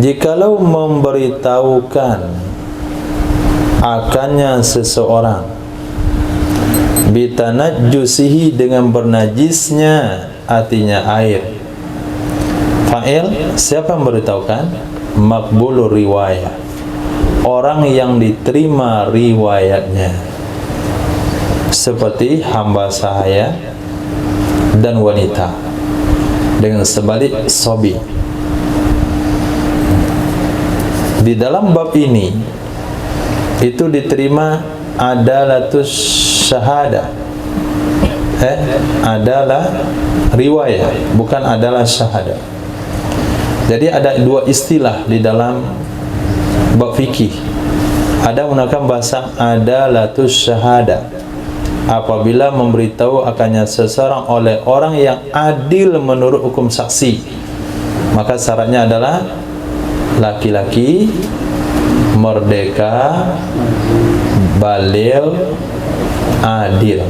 Jikalau memberitahukan akannya seseorang bitanajjusihi dengan bernajisnya artinya air. Fa'il siapa yang memberitahukan? Maqbulu riwayah, orang yang diterima riwayatnya, seperti hamba sahaya dan wanita, dengan sebalik sobi. Di dalam bab ini itu diterima adalatus syahada, adalah riwayat, bukan adalah syahada. Jadi ada dua istilah di dalam bab fikih. Ada menggunakan bahasa adalatus syahada, apabila memberitahu akannya seseorang oleh orang yang adil menurut hukum saksi, maka syaratnya adalah laki-laki, merdeka, baligh, adil.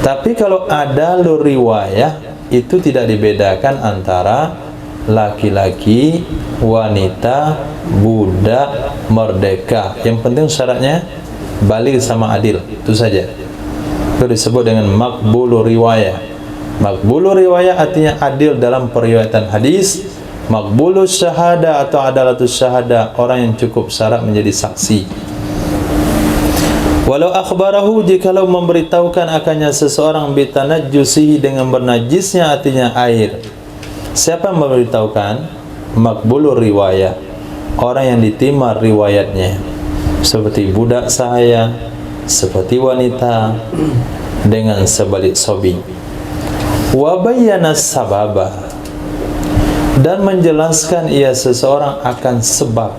Tapi kalau adalur riwayah itu tidak dibedakan antara laki-laki, wanita, budak, merdeka. Yang penting syaratnya baligh sama adil, itu saja. Itu disebut dengan maqbulu riwayah. Maqbulu riwayah artinya adil dalam periwayatan hadis. Maqbulu syahada atau adalatus syahada, orang yang cukup syarat menjadi saksi. Walau akhbarahu, jikalau memberitahukan akannya seseorang bitanajjusihi dengan bernajisnya artinya air. Siapa yang memberitahukan? Maqbulu riwayah, orang yang diterima riwayatnya, seperti budak sahaya, seperti wanita, dengan sebalik sobi. Wa bayyana sababa, dan menjelaskan ia seseorang akan sebab,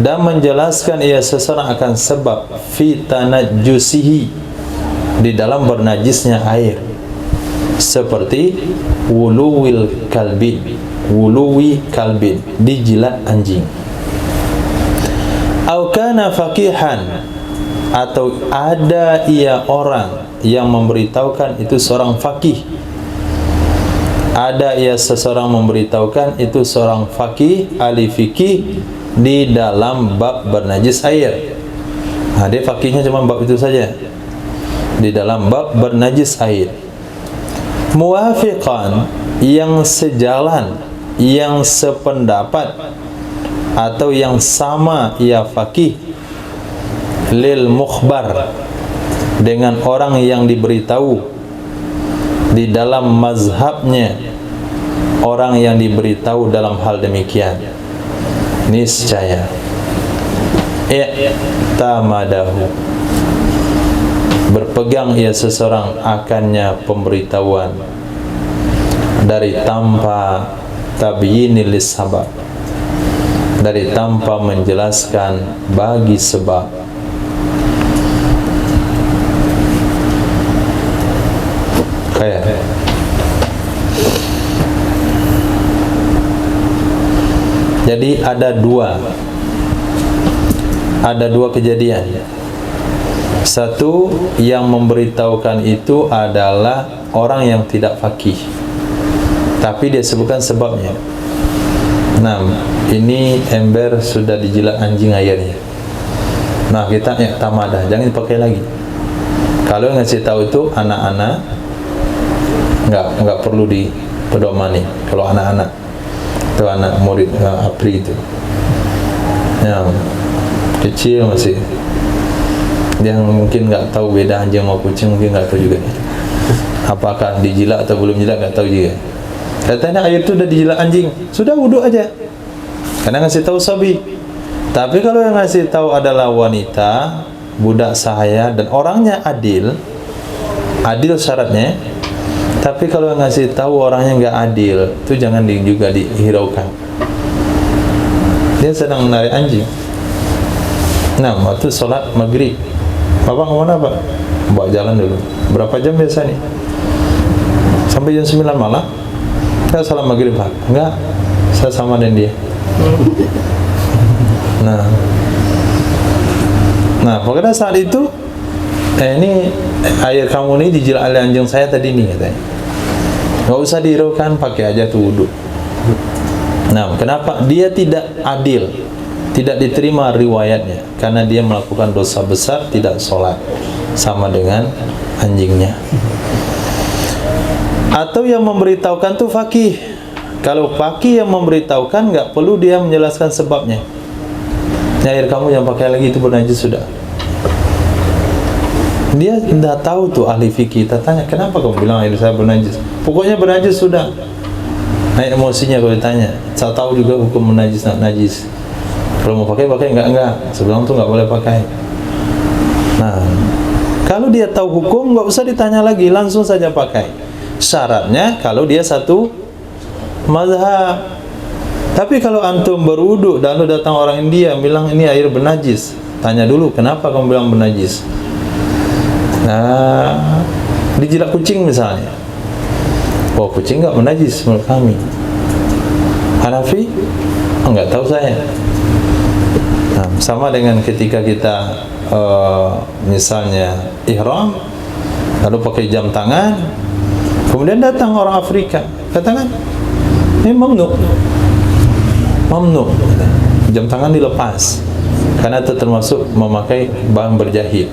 dan menjelaskan ia seseorang akan sebab fi tanajjusihi, di dalam bernajisnya air, seperti wuluwil kalbi, wuluwi kalbin, dijilat anjing. Au kana faqihan, atau ada ia orang yang memberitahukan itu seorang faqih. Ada ia seseorang memberitahukan itu seorang faqih, ahli fikih di dalam bab bernajis air. Nah, dia faqihnya cuma bab itu saja, di dalam bab bernajis air. Muwafiqan, yang sejalan, yang sependapat atau yang sama ia faqih, lil mukhbar, dengan orang yang diberitahu di dalam mazhabnya, orang yang diberitahu dalam hal demikian, niscaya i'tamadahu, berpegang ia seseorang akannya pemberitahuan dari tanpa tabyinil sabab, dari tanpa menjelaskan bagi sebab. Kayak jadi ada dua kejadian. Satu, yang memberitahukan itu adalah orang yang tidak faqih, tapi dia sebutkan sebabnya. Nah, ini ember sudah dijilat anjing airnya. Nah, kita tamadah, jangan dipakai lagi. Kalau yang ngasih tahu itu anak-anak, nggak perlu dipedomani. Kalau anak-anak itu anak murid Apri itu, yang kecil masih, yang mungkin nggak tahu beda anjing sama kucing, mungkin nggak tahu juga apakah dijilat atau belum jilat, nggak tahu juga. Katanya air itu udah dijilat anjing, sudah wudhu aja, karena ngasih tahu sabi. Tapi kalau yang ngasih tahu adalah wanita, budak sahaya, dan orangnya adil syaratnya. Tapi kalau yang ngasih tahu orangnya nggak adil, itu jangan juga dihiraukan. Dia sedang menarik anjing. Nah, waktu sholat maghrib, Bapak kemana Pak? Bawa jalan dulu. Berapa jam biasa nih? Sampai jam 9 malam? Saya salat maghrib Pak? Enggak, saya sama dengan dia. Nah, pada saat itu ini air kamu ini dijilat oleh anjing saya tadi nih, katanya. Nggak usah dihiraukan, pakai aja tuh wudhu. Nah, kenapa? Dia tidak adil, tidak diterima riwayatnya, karena dia melakukan dosa besar, tidak sholat, sama dengan anjingnya. Atau yang memberitahukan tuh faqih. Kalau faqih yang memberitahukan, nggak perlu dia menjelaskan sebabnya. Air kamu yang pakai lagi itu bernajis sudah. Dia tidak tahu tuh ahli fikih. Kita tanya, kenapa kamu bilang air saya bernajis? Pokoknya bernajis sudah. Naik emosinya kalau ditanya. Saya tahu juga hukum menajis, najis. Kalau mau pakai enggak. Sebelum itu nggak boleh pakai. Nah, kalau dia tahu hukum, nggak usah ditanya lagi, langsung saja pakai. Syaratnya kalau dia satu mazhab. Tapi kalau antum berwudu, lalu datang orang India bilang ini air bernajis, tanya dulu, kenapa kamu bilang bernajis? Nah, dijilat kucing misalnya, oh kucing nggak bernajis menurut kami. Hanafi? Enggak tahu saya. Nah, sama dengan ketika kita misalnya ihram, lalu pakai jam tangan, kemudian datang orang Afrika, katakan ini mamnu, jam tangan dilepas, karena itu termasuk memakai bahan berjahit.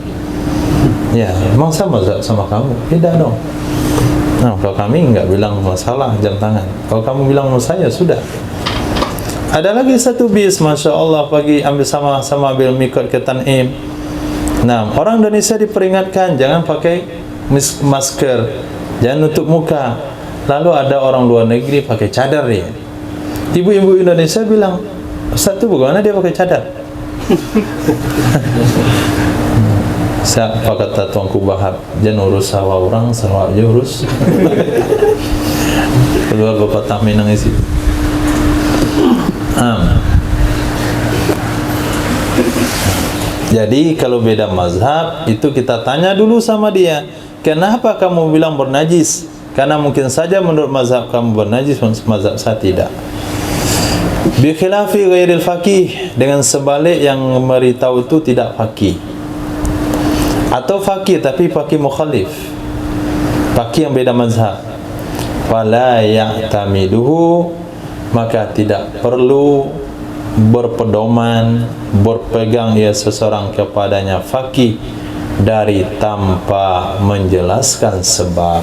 Ya, memang sama kamu, beda dong. Nah, kalau kami nggak bilang masalah jam tangan, kalau kamu bilang sama saya sudah. Ada lagi satu bis, masya Allah, pagi ambil sama ambil mikot ke Tanim. Nah, orang Indonesia diperingatkan jangan pakai masker, jangan nutup muka. Lalu ada orang luar negeri pakai cadar ya. Ibu-ibu Indonesia bilang, Ustaz itu bagaimana dia pakai cadar? Siapa kata Tuanku Bahab, jangan urus sawah orang, sawah aja urus. Keluar Bapak Tahmin nangis itu. Jadi kalau beda mazhab, itu kita tanya dulu sama dia, kenapa kamu bilang bernajis? Karena mungkin saja menurut mazhab kamu bernajis, mazhab saya tidak. Bi khilafi ghairil faqih, dengan sebalik yang memberitahu itu tidak faqih. Atau faqih tapi faqih mukhalif, faqih yang beda mazhab. Fala ya'tamiduhu, maka tidak perlu berpedoman, berpegang ia seseorang kepadanya faqih dari tanpa menjelaskan sebab.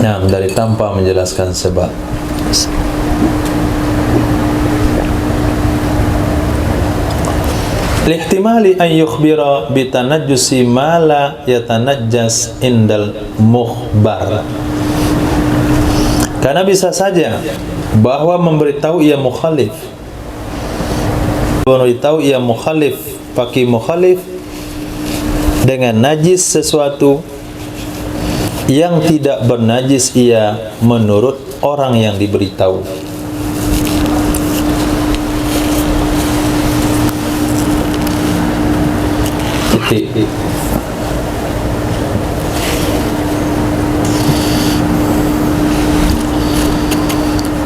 Nah, dari tanpa menjelaskan sebab. Lihtimali an yukhbira bitanajjusi ma la yatanajjas indal mukhbar. Karena bisa saja bahwa memberitahu ia mukhalif, pakai mukhalif dengan najis sesuatu yang tidak bernajis ia menurut orang yang diberitahu. Okey.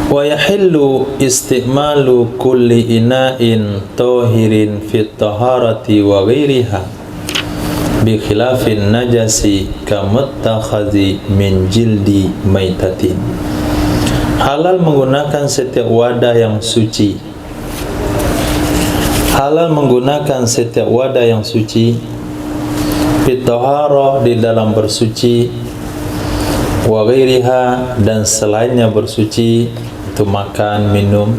Wa yahillu isti'malu kulli ina'in tahirin fit taharati wa ghairiha bi khilafin najasi kamuttakhadhi min jildi maitatin. Halal menggunakan setiap wadah yang suci. Halal menggunakan setiap wadah yang suci fit taharah, di dalam bersuci, wa ghairiha, dan selainnya bersuci, itu makan, minum.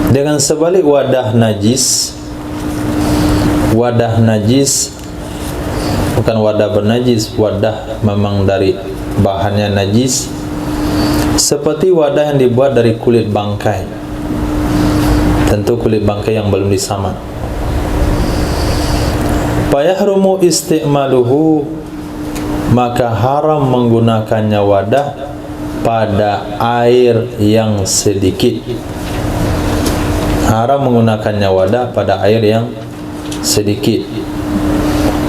Dengan sebalik wadah najis, bukan wadah bernajis, wadah memang dari bahannya najis, seperti wadah yang dibuat dari kulit bangkai, tentu kulit bangkai yang belum disamak. Fayahrumu isti'maluhu, maka haram menggunakannya wadah pada air yang sedikit. Haram menggunakannya wadah pada air yang sedikit.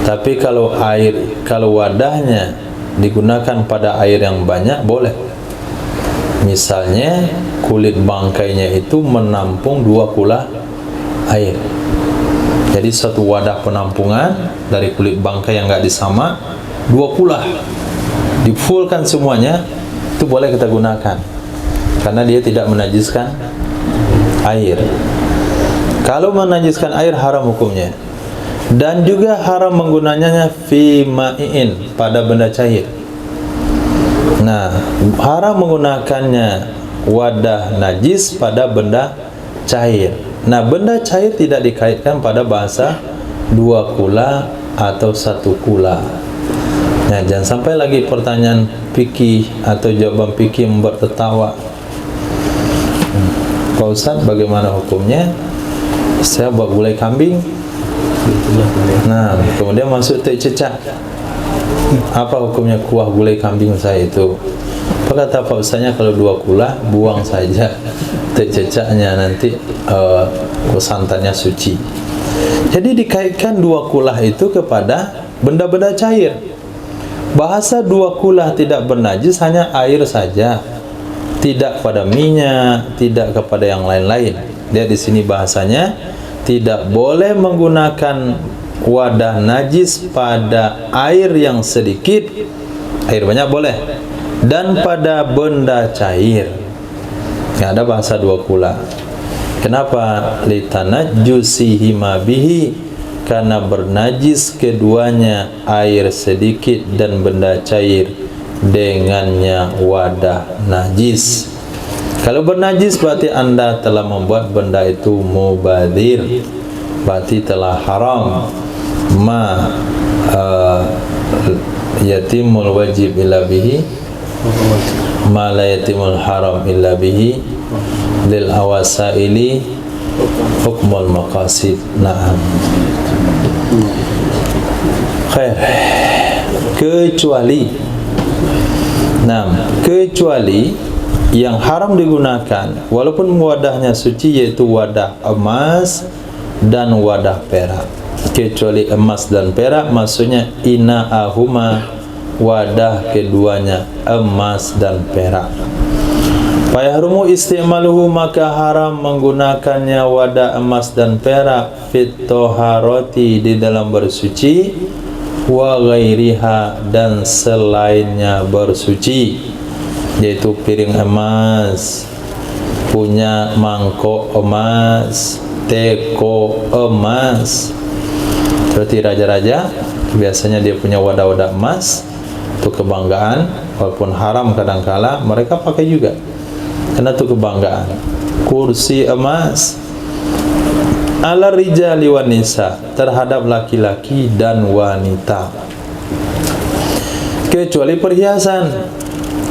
Tapi kalau wadahnya digunakan pada air yang banyak, boleh. Misalnya kulit bangkainya itu menampung 2 kula air. Jadi satu wadah penampungan dari kulit bangkai yang enggak disamak, 2 kula difulkan semuanya, itu boleh kita gunakan karena dia tidak menajiskan air. Kalau menajiskan air, haram hukumnya. Dan juga haram menggunanya fi ma'in, pada benda cair. Nah, haram menggunakannya wadah najis pada benda cair. Nah, benda cair tidak dikaitkan pada bahasa 2 kula atau 1 kula. Nah, jangan sampai lagi pertanyaan fikih atau jawaban fikih membuat tertawa. Pak Ustaz, bagaimana hukumnya? Saya buat gulai kambing. Nah, kemudian masuk teh cecak. Apa hukumnya kuah gulai kambing saya itu? Apa kata Pak Ustaznya, kalau 2 kula buang saja teh cecaknya, nanti santannya suci. Jadi dikaitkan 2 kula itu kepada benda-benda cair. Bahasa 2 kula tidak bernajis hanya air saja, tidak pada minyak, tidak kepada yang lain-lain. Dia di sini bahasanya tidak boleh menggunakan wadah najis pada air yang sedikit, air banyak boleh, dan pada benda cair. Yang ada bahasa 2 kula. Kenapa? Litanajjusihima bihi, karena bernajis keduanya, air sedikit dan benda cair, dengannya wadah najis. Kalau bernajis berarti anda telah membuat benda itu mubadir, berarti telah haram. Yatimul wajib illa bihi, ma la yatimul haram illa bihi, lil awasaili hukmul maqasid. Naam. Khair. Kecuali yang haram digunakan walaupun wadahnya suci, yaitu wadah emas dan wadah perak. Kecuali emas dan perak, maksudnya ina'ahuma, wadah keduanya emas dan perak. Fayahrumu isti'maluhu, maka haram menggunakannya wadah emas dan perak fit toharoti, di dalam bersuci, wa ghairiha, dan selainnya bersuci, yaitu piring emas, punya mangkok emas, teko emas. Seperti raja-raja biasanya dia punya wadah-wadah emas, itu kebanggaan, walaupun haram kadangkala mereka pakai juga karena itu kebanggaan. Kursi emas ala rijali wan nisa, terhadap laki-laki dan wanita. Kecuali perhiasan.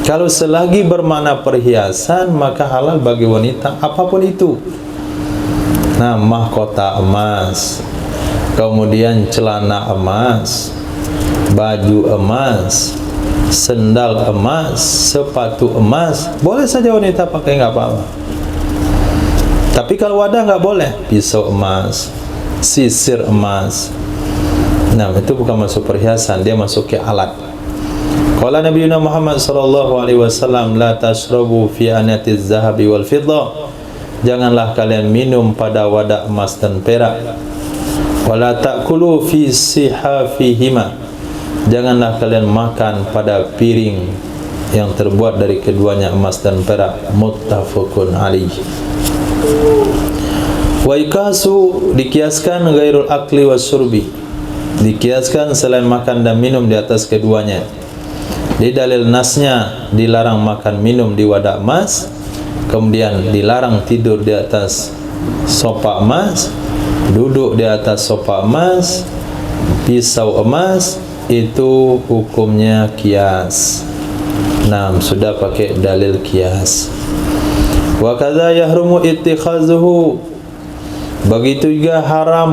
Kalau selagi bermakna perhiasan, maka halal bagi wanita apapun itu. Nah, mahkota emas, kemudian celana emas, baju emas, sendal emas, sepatu emas, boleh saja wanita pakai, nggak apa-apa. Tapi kalau wadah nggak boleh. Pisau emas, sisir emas, Nah, itu bukan masuk perhiasan, dia masuk ke alat. Qala Nabi Muhammad sallallahu alaihi wasallam, la tashrabu fi anatiz zahabi wal fiddah. Janganlah kalian minum pada wadah emas dan perak. Wala ta'kulu fi sihafihima. Janganlah kalian makan pada piring yang terbuat dari keduanya emas dan perak. Muttafaqun alaih. Wa ikasu, dikiaskan ghairul akli wasyurbi, dikiaskan selain makan dan minum di atas keduanya. Di dalil nasnya dilarang makan minum di wadah emas, kemudian dilarang tidur di atas sofa emas, duduk di atas sofa emas, pisau emas, itu hukumnya kias. Nah, sudah pakai dalil kias. Wa kadza yahrumu ittikhazuhu, begitu juga haram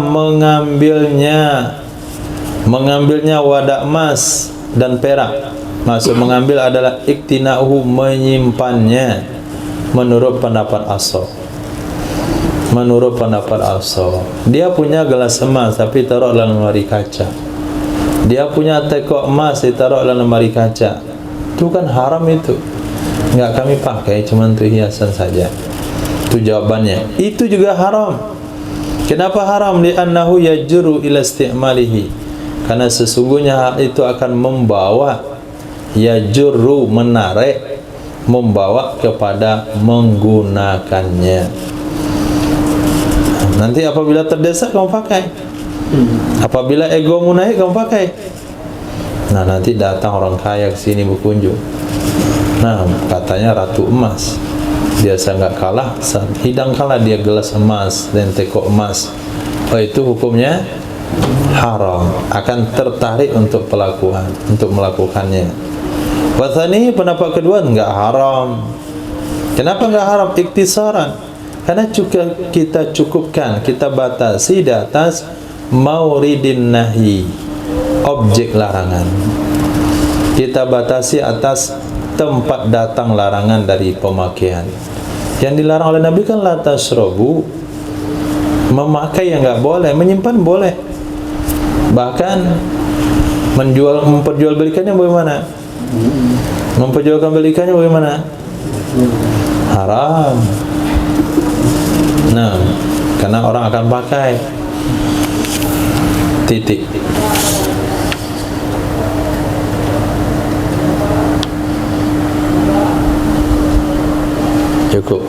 mengambilnya wadah emas dan perak. Maksud mengambil adalah iktina'uhu, menyimpannya, menurut pendapat ashab. Menurut pendapat ashab, dia punya gelas emas tapi taruh dalam lemari kaca. Dia punya teko emas ditaruh dalam lemari kaca. Itu kan haram itu. Enggak kami pakai, cuma untuk hiasan saja. Itu jawabannya. Itu juga haram. Kenapa haram? Li'annahu yajru ila istimalihi. Karena sesungguhnya hal itu akan membawa, yajru, menarik, membawa kepada menggunakannya. Nanti apabila terdesak kamu pakai. Apabila egomu naik kamu pakai. Nah, nanti datang orang kaya ke sini berkunjung. Nah, katanya ratu emas. Biasa nggak kalah, hidang kalah dia gelas emas dan teko emas. Oh, itu hukumnya haram. Akan tertarik untuk melakukannya. Wathani, pendapat kedua, enggak haram. Kenapa enggak haram? Iktisaran. Karena kita cukupkan, kita batasi di atas mauridin nahi, objek larangan. Kita batasi atas tempat datang larangan dari pemakaian. Yang dilarang oleh Nabi kan la tashrabu, memakai yang enggak boleh, menyimpan boleh. Bahkan memperjualbelikannya bagaimana? Memperjualbelikannya bagaimana? Haram. Nah, karena orang akan pakai. Titik. Cukup.